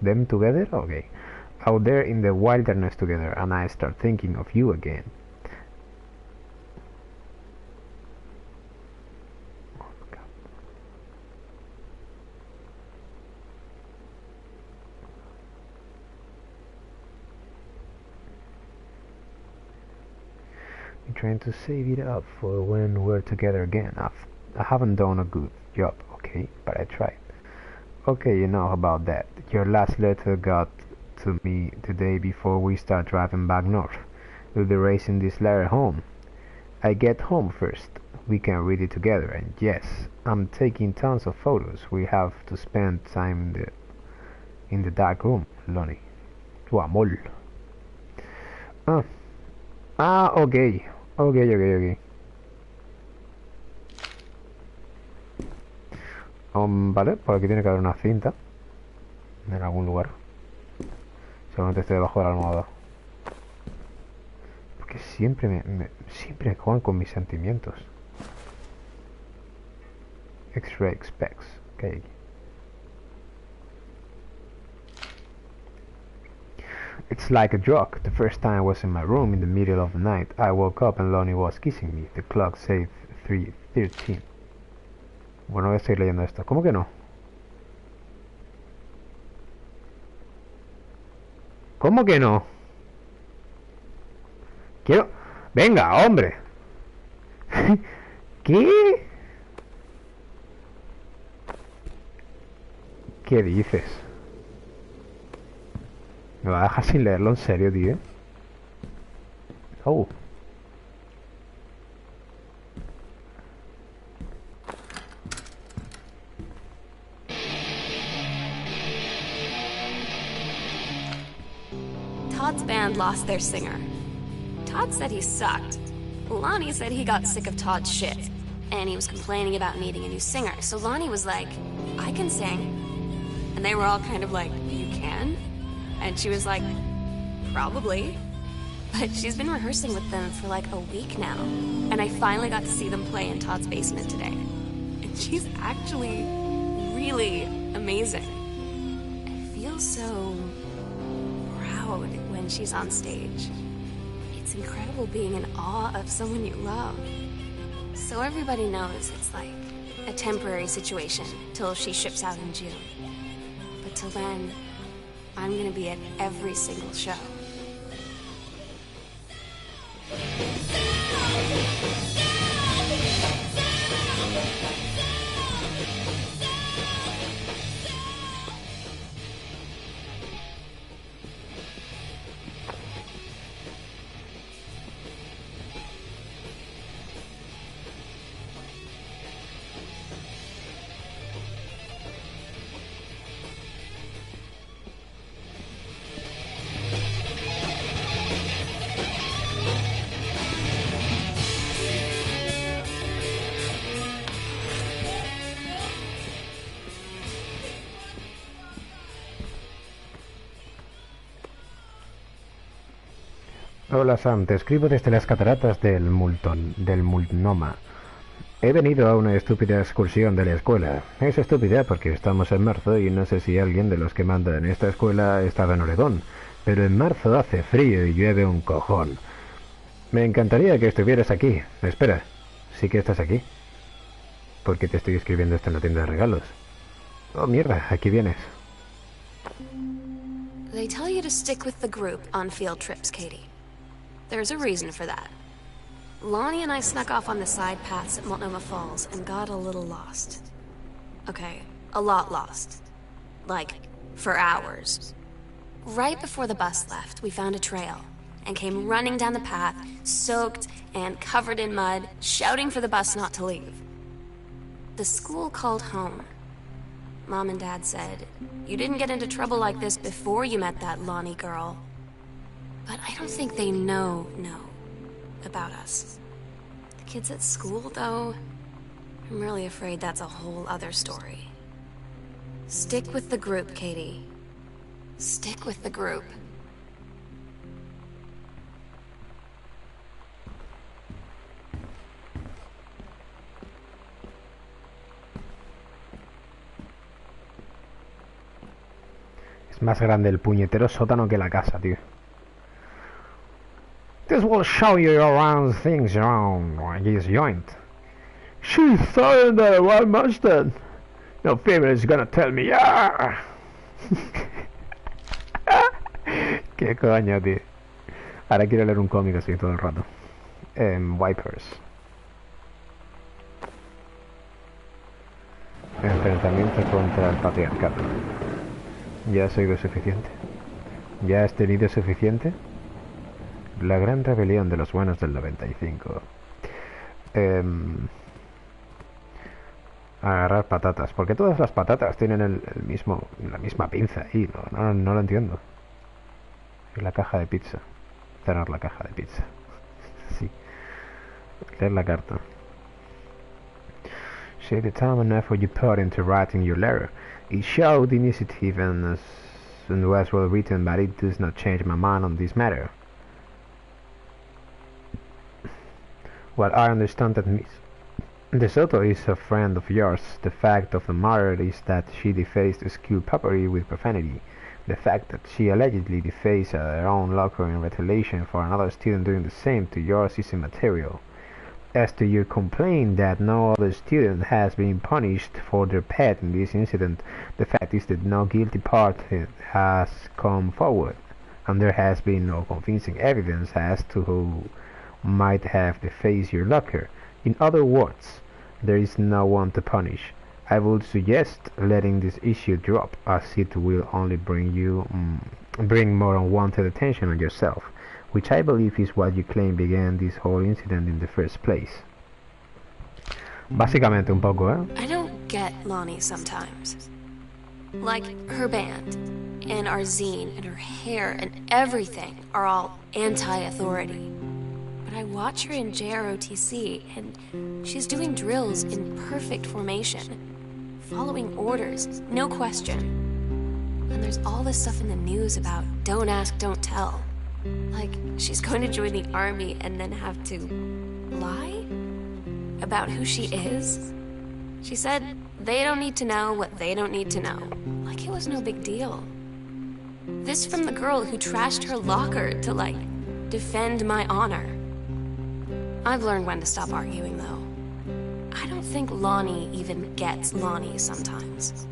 them together? Okay. Out there in the wilderness together, and I start thinking of you again. I'm trying to save it up for when we're together again. I haven't done a good job, okay, but I tried. Okay, you know about that. Your last letter got to me the day before we start driving back north. We'll be racing this letter home. I get home first. We can read it together, and yes, I'm taking tons of photos. We have to spend time in the dark room, Lonnie. Tu amor. Ok. Ok. Vale, por aquí tiene que haber una cinta en algún lugar. Seguramente estoy debajo de la almohada. Porque siempre me juegan con mis sentimientos. X-ray specs. ¿Qué hay aquí? It's like a drug. The first time I was in my room in the middle of the night, I woke up and Lonnie was kissing me. The clock said 3:13. Bueno, voy a seguir leyendo esto. ¿Cómo que no? ¿Cómo que no? Quiero... Venga, hombre. ¿Qué? ¿Qué dices? ¿Me vas a dejar sin leerlo en serio, tío? Oh. Todd's band lost their singer. Todd said he sucked. Lonnie said he got sick of Todd's shit, and he was complaining about needing a new singer. So Lonnie was like, I can sing. And they were all kind of like, you can? And she was like, probably. But she's been rehearsing with them for like a week now. And I finally got to see them play in Todd's basement today. And she's actually really amazing. I feel so proud when she's on stage. It's incredible being in awe of someone you love. So everybody knows it's like a temporary situation till she ships out in June. But till then, I'm gonna be at every single show. Hola Sam, te escribo desde las cataratas del Multnomah. He venido a una estúpida excursión de la escuela. Es estúpida porque estamos en marzo y no sé si alguien de los que manda en esta escuela estaba en Oregón, pero en marzo hace frío y llueve un cojón. Me encantaría que estuvieras aquí. Espera, ¿sí que estás aquí? Porque te estoy escribiendo esto en la tienda de regalos. Oh, mierda, aquí vienes. They tell you to stick with the group on field trips, Katie. There's a reason for that. Lonnie and I snuck off on the side paths at Multnomah Falls and got a little lost. Okay, a lot lost. Like, for hours. Right before the bus left, we found a trail and came running down the path, soaked and covered in mud, shouting for the bus not to leave. The school called home. Mom and Dad said, you didn't get into trouble like this before you met that Lonnie girl. But I don't think they know about us. The kids at school, though, I'm really afraid that's a whole other story. Stick with the group, Katie. Stick with the group. Es más grande el puñetero sótano que la casa, tío. This will show you around things around this joint. She's sorry that I was mustard. No female is gonna tell me, yeah. Qué coño, tío. Ahora quiero leer un cómic así todo el rato. Vipers. Enfrentamiento contra el patriarcado. ¿Ya has oído suficiente? ¿Ya has tenido suficiente? La gran rebelión de los buenos del 95. Agarrar patatas. Porque todas las patatas tienen la misma pinza ahí. No lo entiendo. Y la caja de pizza. Cerrar la caja de pizza. Sí. Leer la carta. See the time and effort you put into writing your letter. It showed initiative and was well written, but it does not change my mind on this matter. While I understand that Miss De Soto is a friend of yours, the fact of the matter is that she defaced school property with profanity. The fact that she allegedly defaced her own locker in retaliation for another student doing the same to yours is immaterial. As to your complaint that no other student has been punished for their pet in this incident, the fact is that no guilty party has come forward. and there has been no convincing evidence as to who might have defaced your locker. In other words, there is no one to punish. I would suggest letting this issue drop, as it will only bring more unwanted attention on yourself, which I believe is what you claim began this whole incident in the first place. Básicamente un poco, ¿eh? I don't get Lonnie sometimes. Like, her band, and our zine, and her hair, and everything are all anti-authority. But I watch her in JROTC, and she's doing drills in perfect formation. Following orders, no question. And there's all this stuff in the news about don't ask, don't tell. Like, she's going to join the army and then have to lie about who she is. She said they don't need to know what they don't need to know. Like it was no big deal. This from the girl who trashed her locker to, like, defend my honor. I've learned when to stop arguing, though. I don't think Lonnie even gets Lonnie sometimes.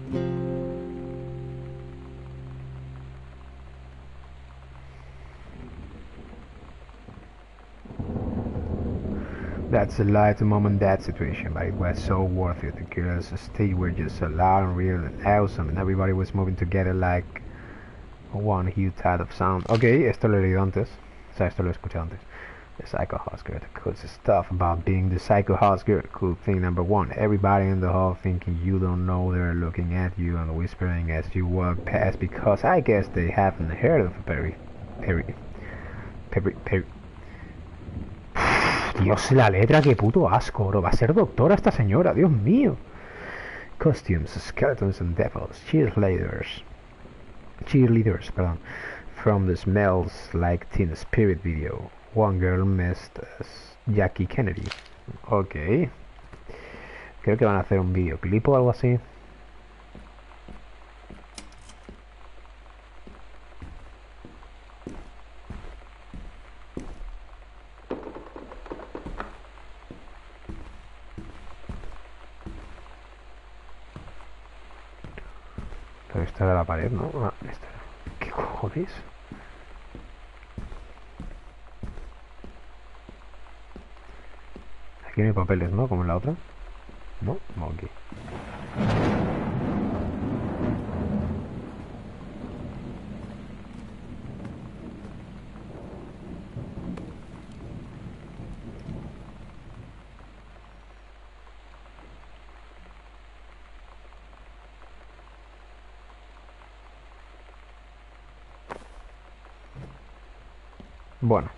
That's a light mom and dad situation, but it was so worth it. The girls' stage were just so loud and real and awesome, and everybody was moving together like one huge tide of sound. Ok, esto lo he leído antes. O sea, esto lo he escuchado antes. The Psycho House Girl. The cool stuff about being the Psycho House Girl. Cool thing number one. Everybody in the hall thinking you don't know they're looking at you and whispering as you walk past, because I guess they haven't heard of Perry. Dios, la letra, qué puto asco, bro. Va a ser doctora esta señora, Dios mío. Costumes, skeletons and devils, cheerleaders, pardon, from the Smells Like Teen Spirit video. One girl messed as Jackie Kennedy. Ok. Creo que van a hacer un videoclip o algo así. Pero esta era la pared, ¿no? Ah, esta era. ¿Qué cojones? Aquí no hay papeles, ¿no? Como en la otra. ¿No? Ok. Bueno.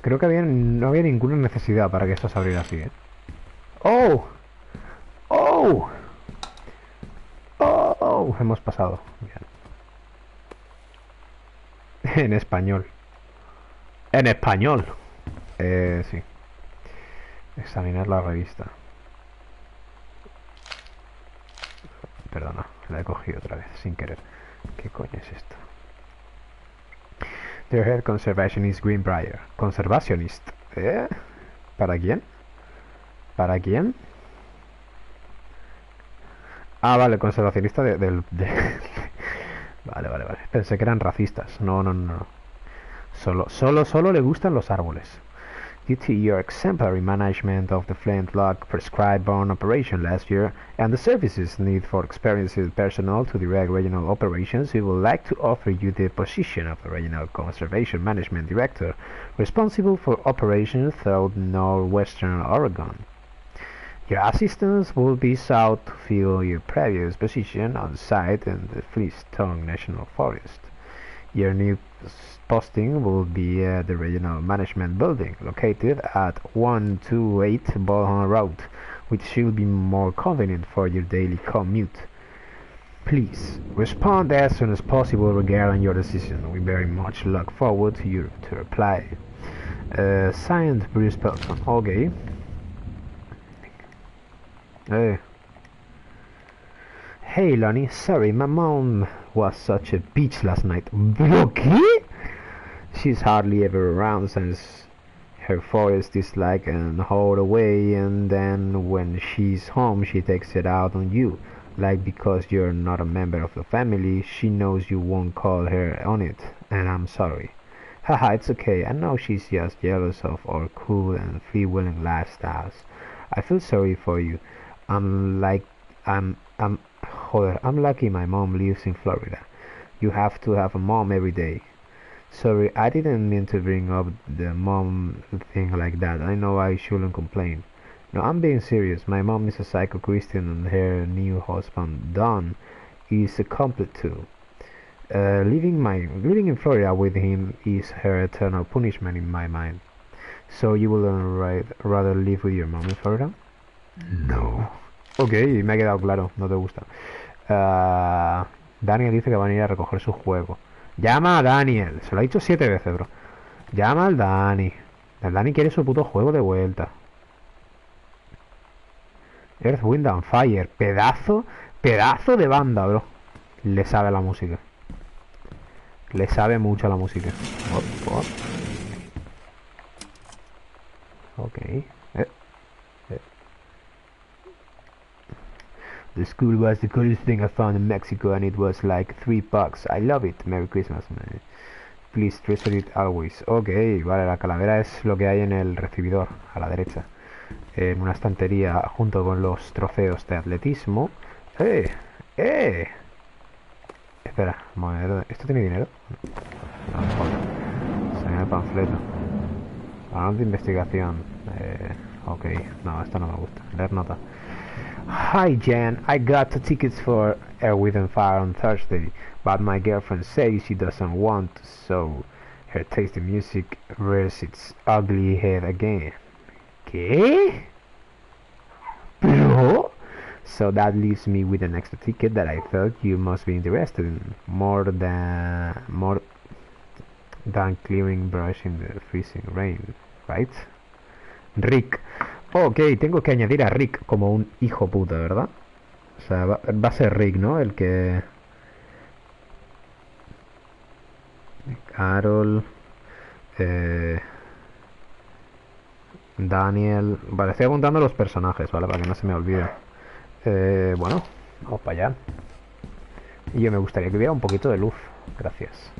Creo que no había ninguna necesidad para que esto se abriera así, ¿eh? ¡Oh! ¡Oh! ¡Oh! Hemos pasado. Bien. En español. ¡En español! Sí. Examinar la revista. Perdona, la he cogido otra vez, sin querer. ¿Qué coño es esto? The head conservationist Greenbrier. Conservationist. ¿Eh? ¿Para quién? ¿Para quién? Ah, vale, conservacionista Vale. Pensé que eran racistas. No. Solo le gustan los árboles. Due to your exemplary management of the flintlock prescribed bomb operation last year and the services need for experienced personnel to direct regional operations, we would like to offer you the position of the Regional Conservation Management Director, responsible for operations throughout northwestern Oregon. Your assistance will be sought to fill your previous position on site in the Fleetstone National Forest. Your new posting will be at the Regional Management Building, located at 128 Bullhorn Road, which should be more convenient for your daily commute. Please respond as soon as possible regarding your decision. We very much look forward to your reply. Signed, Bruce Pelton. Okay. Hey Lonnie, sorry, my mom was such a bitch last night. ¿Pero qué? She's hardly ever around since her forest is like an hour away, and then when she's home she takes it out on you. Like because you're not a member of the family, she knows you won't call her on it, and I'm sorry. Haha, it's okay. I know she's just jealous of our cool and free-willing lifestyles. I feel sorry for you. I'm like, I'm, joder, I'm lucky my mom lives in Florida. You have to have a mom every day. Sorry, I didn't mean to bring up the mom thing like that. I know I shouldn't complain. No, I'm being serious. My mom is a psycho Christian and her new husband, Don, is a complete too. Living in Florida with him is her eternal punishment in my mind. So you will rather live with your mom in Florida? No. Ok, me ha quedado claro, no te gusta. Daniel dice que van a ir a recoger su juego. Llama a Daniel, se lo ha dicho 7 veces, bro. Llama al Dani. El Dani quiere su puto juego de vuelta. Earth, Wind and Fire, pedazo de banda, bro. Le sabe la música. Le sabe mucho a la música. Ok. The school was the coolest thing I found in Mexico, and it was like $3. I love it. Merry Christmas, man. Please treasure it always. Ok, vale, la calavera es lo que hay en el recibidor, a la derecha. En una estantería junto con los trofeos de atletismo. ¡Eh! Espera, ¿esto tiene dinero? No, joder. Se me da el panfleto. Hablando de investigación. Ok, no, esto no me gusta. Leer nota. Hi Jan, I got the tickets for Air Within Fire on Thursday, but my girlfriend says she doesn't want to, so her taste in music rears its ugly head again. ¿Qué? ¿Pero? So that leaves me with an extra ticket that I thought you must be interested in, more than clearing brush in the freezing rain, right? Rick. Ok, tengo que añadir a Rick como un hijo puta, ¿verdad? O sea, va a ser Rick, ¿no? El que... Carol... Daniel... Vale, estoy apuntando los personajes, ¿vale? Para que no se me olvide. Bueno, vamos para allá. Y yo me gustaría que hubiera un poquito de luz. Gracias.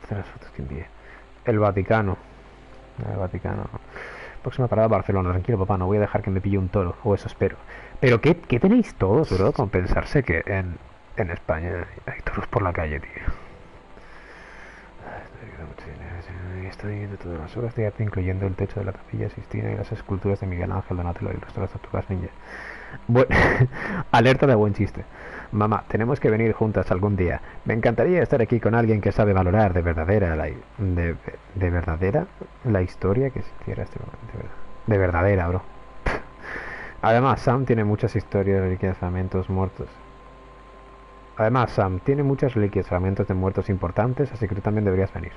Otras fotos que envié. El Vaticano. Próxima parada Barcelona. Tranquilo, papá, no voy a dejar que me pille un toro. O eso espero. Pero ¿qué tenéis todos, bro? Con pensarse que en España hay toros por la calle, tío. Estoy viendo todas las obras de arte, incluyendo el techo de la Capilla Sistina y las esculturas de Miguel Ángel, Donatello y los de las tortugas ninja. Bueno, alerta de buen chiste. Mamá, tenemos que venir juntas algún día. Me encantaría estar aquí con alguien que sabe valorar de verdadera la historia que existiera este momento. De verdadera, bro. Además, Sam tiene muchas historias, reliquias, fragmentos muertos. Además, Sam tiene muchas reliquias, fragmentos de muertos importantes, así que tú también deberías venir.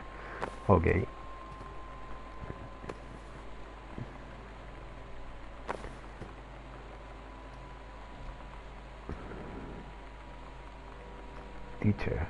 Ok. Teacher.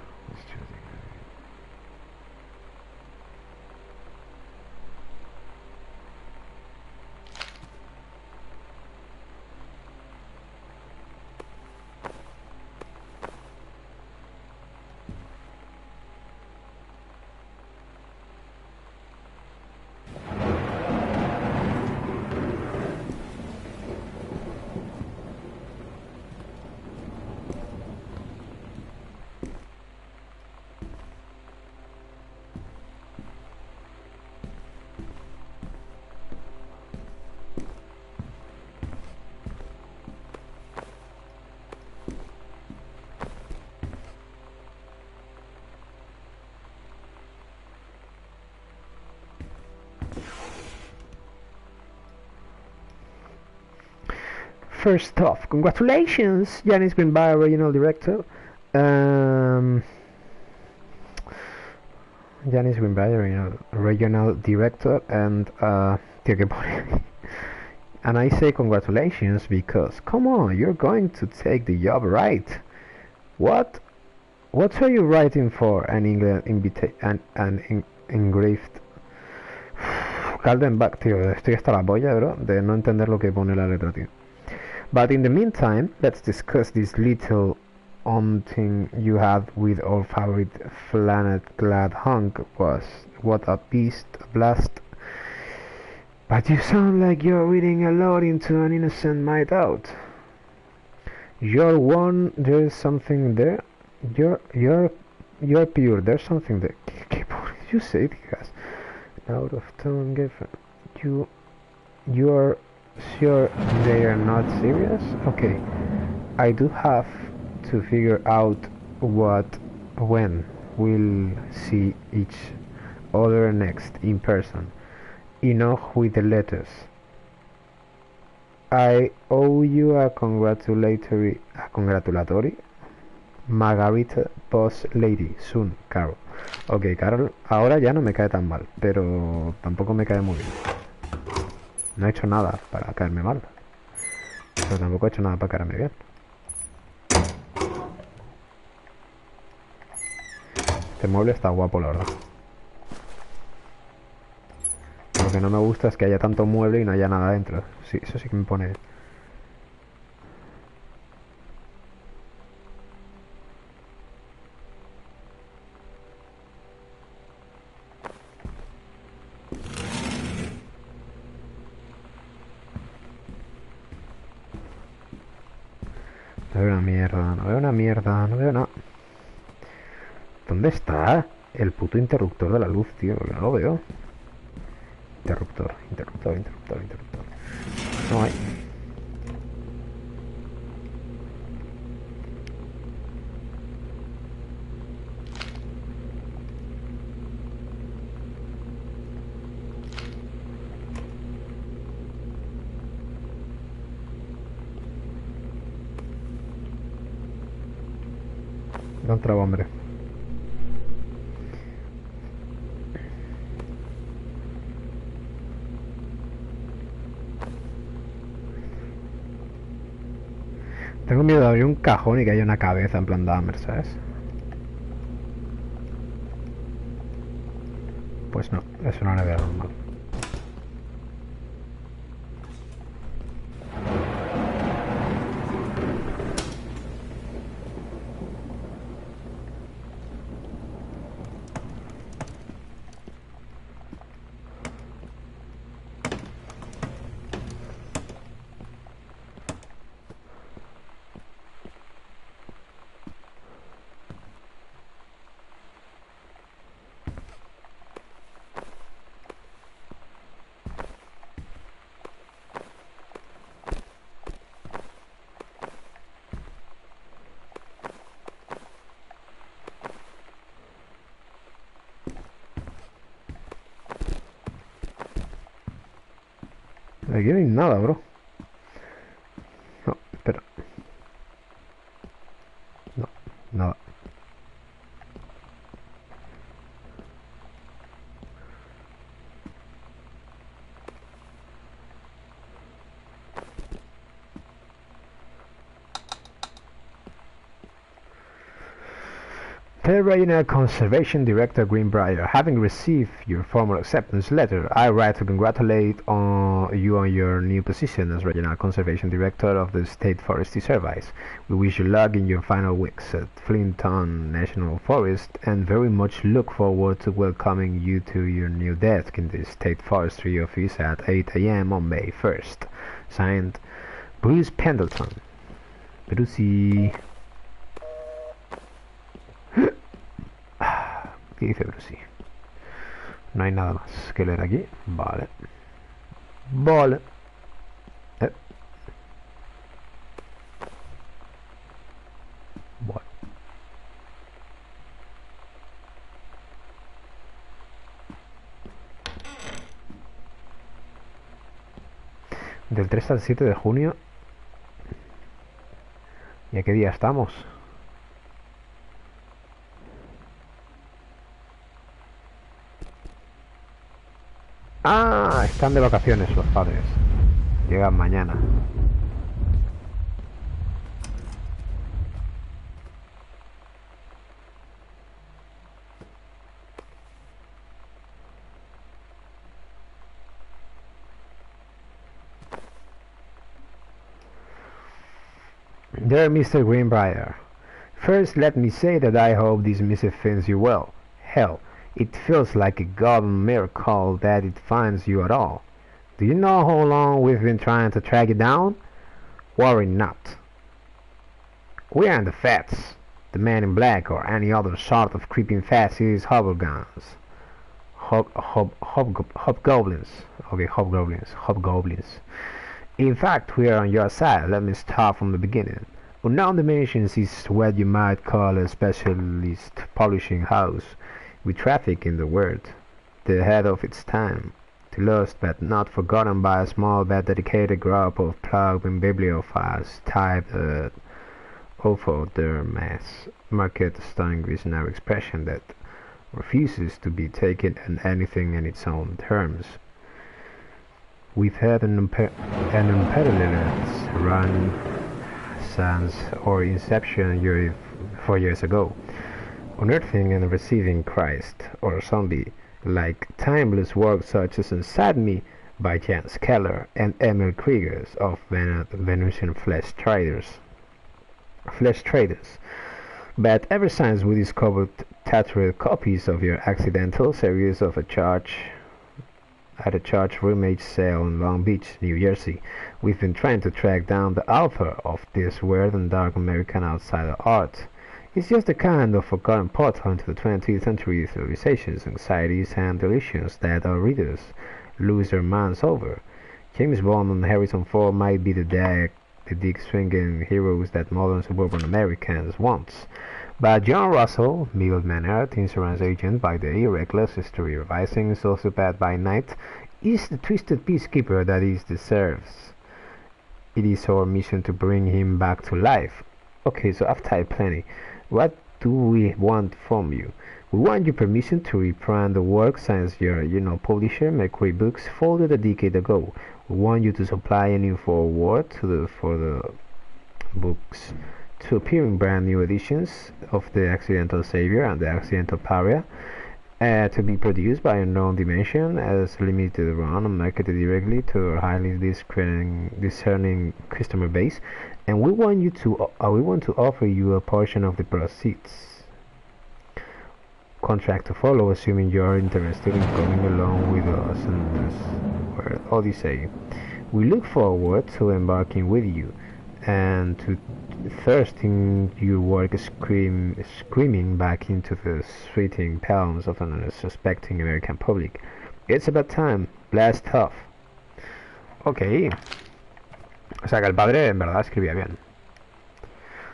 First off, congratulations, Janice been by regional director. Janice been by regional director, and tío, que pone. And I say congratulations because, come on, you're going to take the job, right? What are you writing for? An engraved. Kaldenbach, tío, estoy hasta la polla, bro, de no entender lo que pone la letra, tío. But in the meantime, let's discuss this little thing you had with our favorite planet-clad hunk was. What a beast, a blast. But you sound like you're reading a lot into an innocent night out. You're one, there's something there. You're pure, there's something there. ¿Qué did you say, Tigas? Out of tone, girlfriend. You're sure they are not serious? Okay, I do have to figure out when we'll see each other next in person. Enough with the letters. I owe you a congratulatory Margarita Boss Lady soon, Carol. Ok, Carol, ahora ya no me cae tan mal, pero tampoco me cae muy bien. No he hecho nada para caerme mal, pero tampoco he hecho nada para caerme bien. Este mueble está guapo, la verdad. Lo que no me gusta es que haya tanto mueble y no haya nada dentro. Sí, eso sí que me pone... No veo una mierda, no veo una mierda, no veo nada. ¿Dónde está el puto interruptor de la luz, tío? Porque no lo veo. Interruptor. No hay. No entraba, hombre. Tengo miedo de abrir un cajón y que haya una cabeza en plan Dahmer, ¿sabes? Pues no, es una nevera normal. Aquí no hay nada, bro. No, espera. No, nada. Dear Regional Conservation Director Greenbrier, having received your formal acceptance letter, I write to congratulate you on your new position as Regional Conservation Director of the State Forestry Service. We wish you luck in your final weeks at Flinton National Forest and very much look forward to welcoming you to your new desk in the State Forestry Office at 8 a.m. on May 1st. Signed, Bruce Pendleton. Brucey. ¿Qué dice Brucey? No hay nada más que leer aquí. Vale. Vale. Bueno. Del 3 al 7 de junio. ¿Y a qué día estamos? Ah, están de vacaciones los padres. Llegan mañana. Dear Mr. Greenbrier, first let me say that I hope this missive finds you well. Hell, it feels like a golden miracle that it finds you at all. Do you know how long we've been trying to track you down? Worry not. We aren't the Fats, the Man in Black, or any other sort of creeping fascist hobgoblins. Hobgoblins. Okay, hobgoblins. In fact, we are on your side. Let me start from the beginning. Unknown Dimensions is what you might call a specialist publishing house. We traffic in the word, the ahead of its time, the lost but not forgotten by a small but dedicated group of plugged-in bibliophiles typed over their mass market stunning visionary expression that refuses to be taken as anything in its own terms. We've had an unparalleled run since our inception 4 years ago, unearthing and receiving Christ or zombie, like timeless works such as Inside Me by Jan Skeller and Emil Kriegers of Venusian Flesh Traders. But ever since we discovered tattered copies of your accidental series at a church rummage sale in Long Beach, New Jersey, we've been trying to track down the author of this weird and dark American outsider art. It's just a kind of forgotten portal into the 20th century civilizations, anxieties, and delusions that our readers lose their minds over. James Bond and Harrison Ford might be the dick-swinging heroes that modern suburban Americans want. But John Russell, Mild Mannered, insurance agent by day, reckless, history revising, sociopath by night, is the twisted peacekeeper that he deserves. It is our mission to bring him back to life. Okay, so I've typed plenty. What do we want from you? We want your permission to reprint the work since your, publisher, Mercury Books, folded a decade ago. We want you to supply a new foreword for the books to appear in brand new editions of The Accidental Savior and The Accidental Pariah, to be produced by Unknown Dimension as limited run and marketed directly to our highly discerning customer base, and we want to offer you a portion of the proceeds. Contract to follow, assuming you are interested in coming along with us in this world Odyssey. We look forward to embarking with you and to thirsting your work screaming back into the sweating palms of an unsuspecting American public. It's about time. Blast off. Ok. O sea que el padre en verdad escribía bien.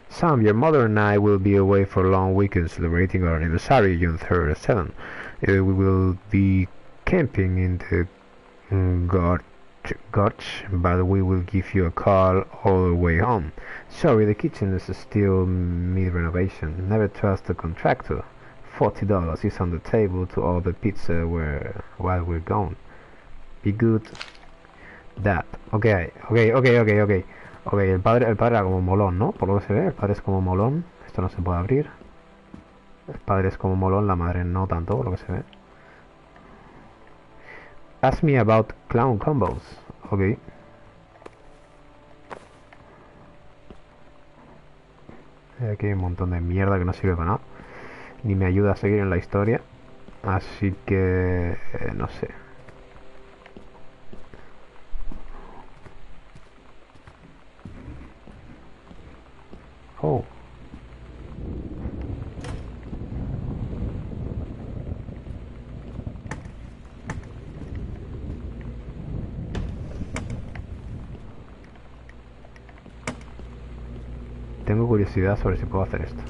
Sam, your mother and I will be away for a long weekend celebrating our anniversary, June 3rd at 7. We will be camping in the Gotch, but we will give you a call all the way home. Sorry, the kitchen is still mid-renovation. Never trust a contractor. $40 is on the table to order pizza while we're gone. Be good. Dad. Okay, el padre era como molón, ¿no? Por lo que se ve, el padre es como molón. Esto no se puede abrir. El padre es como molón, la madre no tanto, por lo que se ve. Ask me about clown combos. Ok. Aquí hay un montón de mierda que no sirve para nada. Ni me ayuda a seguir en la historia. Así que... no sé. Oh. Tengo curiosidad sobre si puedo hacer esto.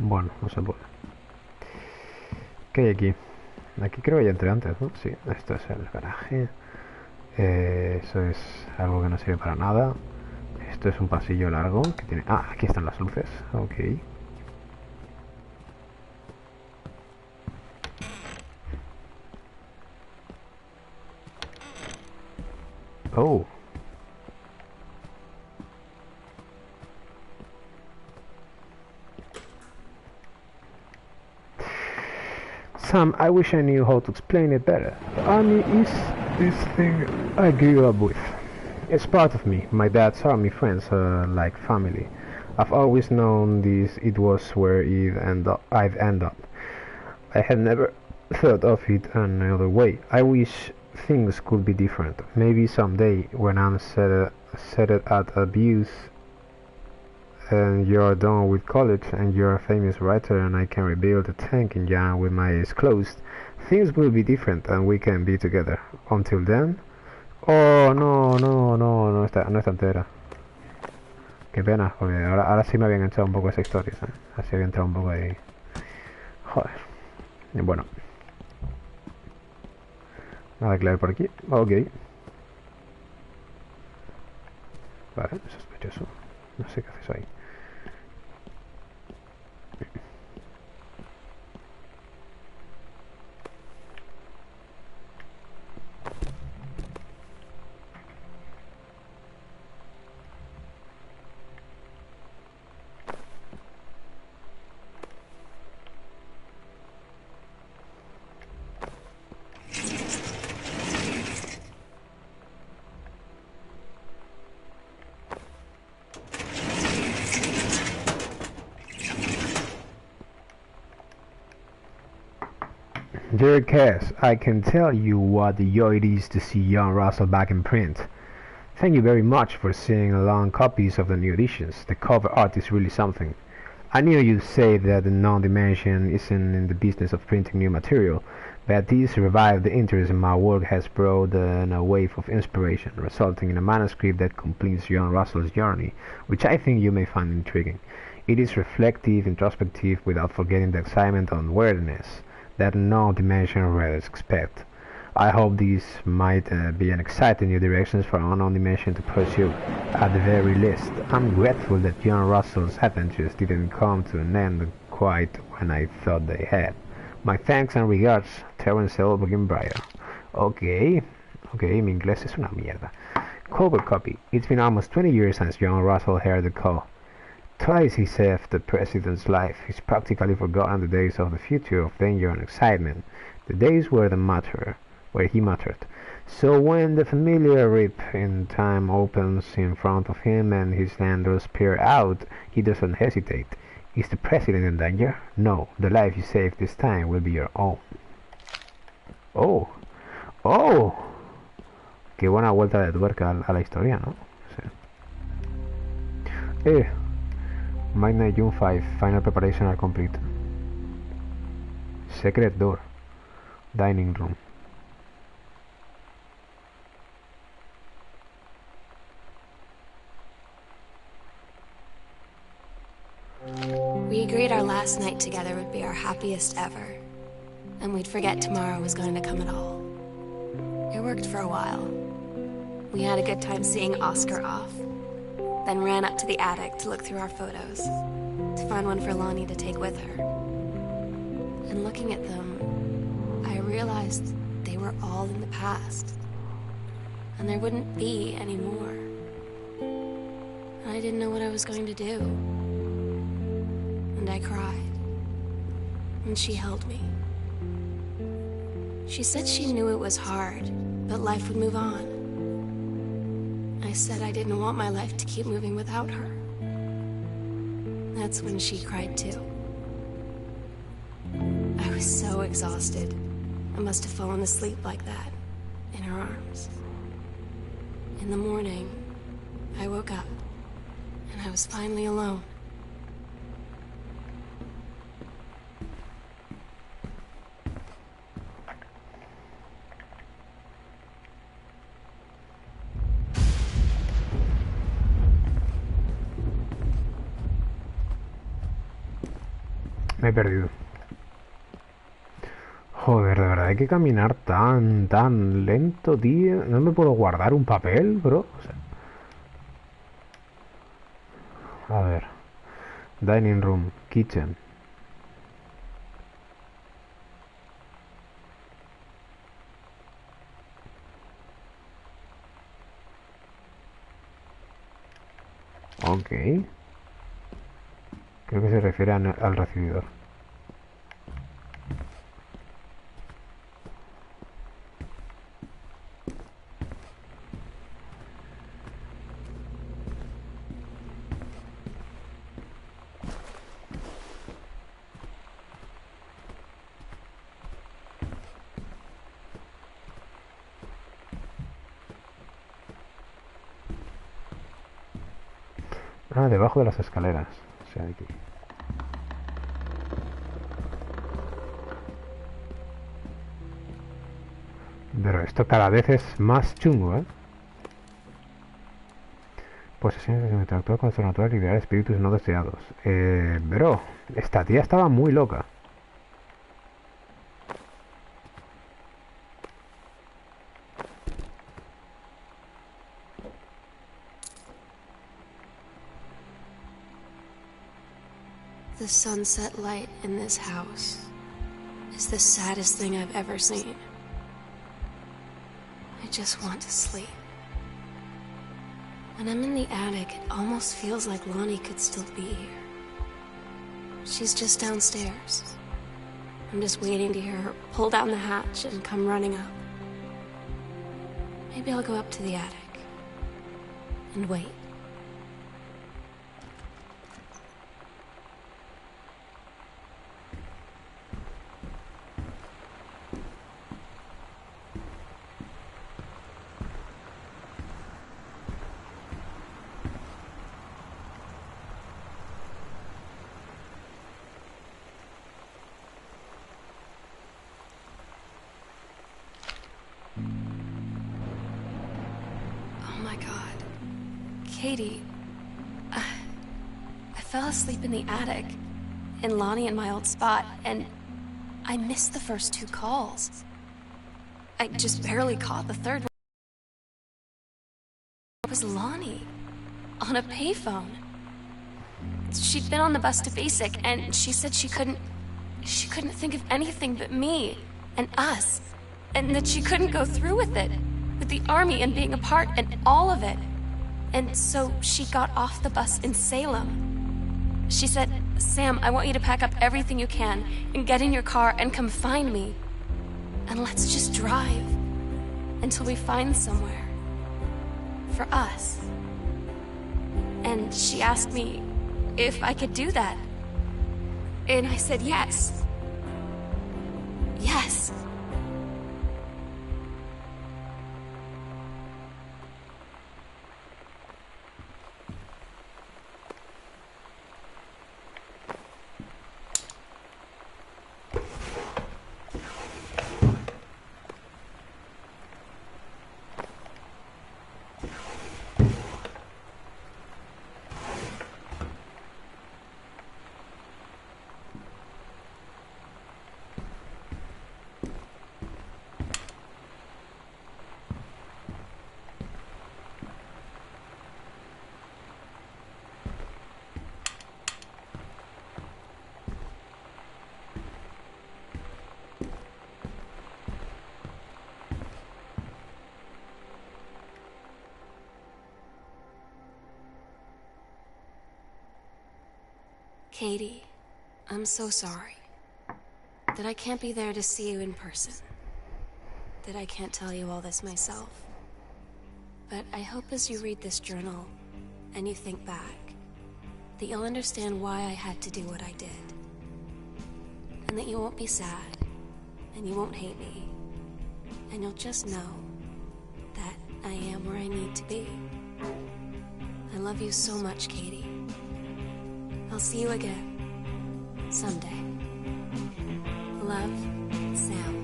Bueno, no se puede. ¿Qué hay aquí? Aquí creo que ya entré antes, ¿no? Sí, esto es el garaje. Eso es algo que no sirve para nada. Esto es un pasillo largo que tiene... Ah, aquí están las luces. Ok. Oh. Sam, I wish I knew how to explain it better. Army is this thing I grew up with. It's part of me. My dad's army friends are like family. I've always known it was where I'd end up. I had never thought of it another way. I wish things could be different. Maybe someday, when I'm set at abuse and you're done with college and you're a famous writer and I can rebuild a tank in Jan with my eyes closed, things will be different and we can be together. Until then... Oh, no está entera. Qué pena, porque ahora sí me había enganchado un poco esa historia, ¿sabes? Así había entrado un poco ahí. Joder. Y bueno. Nada que leer por aquí. Ok. Vale, sospechoso. No sé qué haces ahí. Dear Cass, I can tell you what a joy it is to see young Russell back in print. Thank you very much for sending along copies of the new editions. The cover art is really something. I knew you'd say that the non-dimension isn't in the business of printing new material, but this revived the interest in my work has brought a wave of inspiration, resulting in a manuscript that completes young Russell's journey, which I think you may find intriguing. It is reflective, introspective, without forgetting the excitement and weirdness that non-dimension readers expect. I hope this might be an exciting new direction for Unknown Dimension to pursue. At the very least, I'm grateful that John Russell's adventures didn't come to an end quite when I thought they had. My thanks and regards, Terence L. Breyer. Okay, mi inglés es una mierda. Cover copy. It's been almost 20 years since John Russell heard the call. Twice he saved the president's life. He's practically forgotten the days of the future of danger and excitement, the days where he mattered. So when the familiar rip in time opens in front of him and his landers peer out, he doesn't hesitate. Is the president in danger? No, the life you save this time will be your own. Oh, oh, qué buena vuelta de tuerca a la historia, ¿no? Sí. Midnight June 5, final preparation are complete. Secret door. Dining room. We agreed our last night together would be our happiest ever, and we'd forget tomorrow was going to come at all. It worked for a while. We had a good time seeing Oscar off, then ran up to the attic to look through our photos, to find one for Lonnie to take with her. And looking at them, I realized they were all in the past, and there wouldn't be any more. And I didn't know what I was going to do. And I cried, and she held me. She said she knew it was hard, but life would move on. I said I didn't want my life to keep moving without her. That's when she cried too. I was so exhausted. I must have fallen asleep like that, in her arms. In the morning, I woke up, and I was finally alone. Me he perdido. Joder, de verdad hay que caminar tan lento, tío. ¿No me puedo guardar un papel, bro? O sea, a ver. Dining room, kitchen. Ok. Creo que se refiere al recibidor. Ah, debajo de las escaleras. O sea, aquí. Pero esto cada vez es más chungo, ¿eh? Pues así que interactúa con su natural y liberar espíritus no deseados. Bro, esta tía estaba muy loca. The sunset light in this house is the saddest thing I've ever seen. I just want to sleep. When I'm in the attic, it almost feels like Lonnie could still be here. She's just downstairs. I'm just waiting to hear her pull down the hatch and come running up. Maybe I'll go up to the attic and wait. Oh my God. Katie, I fell asleep in the attic, in Lonnie and my old spot, and I missed the first 2 calls. I just barely caught the third one. It was Lonnie, on a payphone. She'd been on the bus to Basic, and she said she couldn't think of anything but me and us, and that she couldn't go through with it, with the army and being apart and all of it. And so she got off the bus in Salem. She said, "Sam, I want you to pack up everything you can and get in your car and come find me. And let's just drive until we find somewhere for us." And she asked me if I could do that. And I said yes. Yes. Katie, I'm so sorry that I can't be there to see you in person, that I can't tell you all this myself. But I hope as you read this journal and you think back, that you'll understand why I had to do what I did. And that you won't be sad, and you won't hate me, and you'll just know that I am where I need to be. I love you so much, Katie. I'll see you again someday. Love, Sam.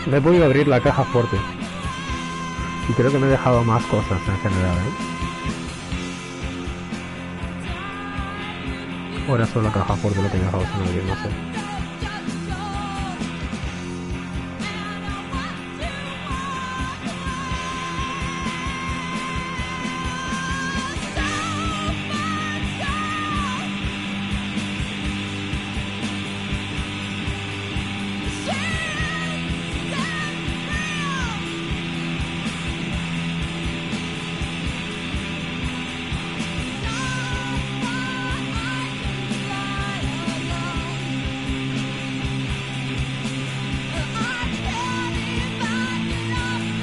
No he podido abrir la caja fuerte. Y creo que me he dejado más cosas en general, ¿eh? O era solo la caja fuerte lo que me he dejado sin abrir, no sé.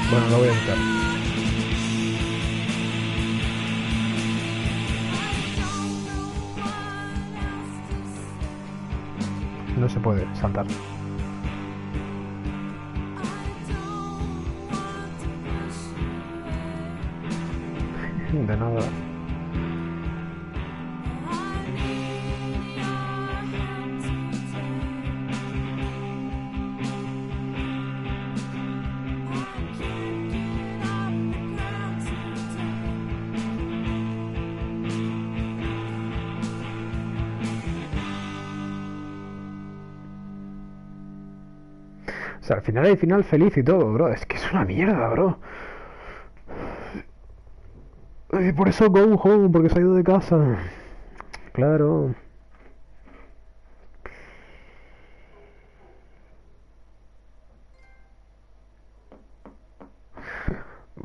Bueno, lo voy a quitar. No se puede saltar. De nada. O sea, al final hay final feliz y todo, bro. Es que es una mierda, bro. Por eso go home, porque se ha ido de casa. Claro.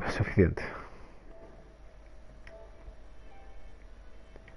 Es suficiente.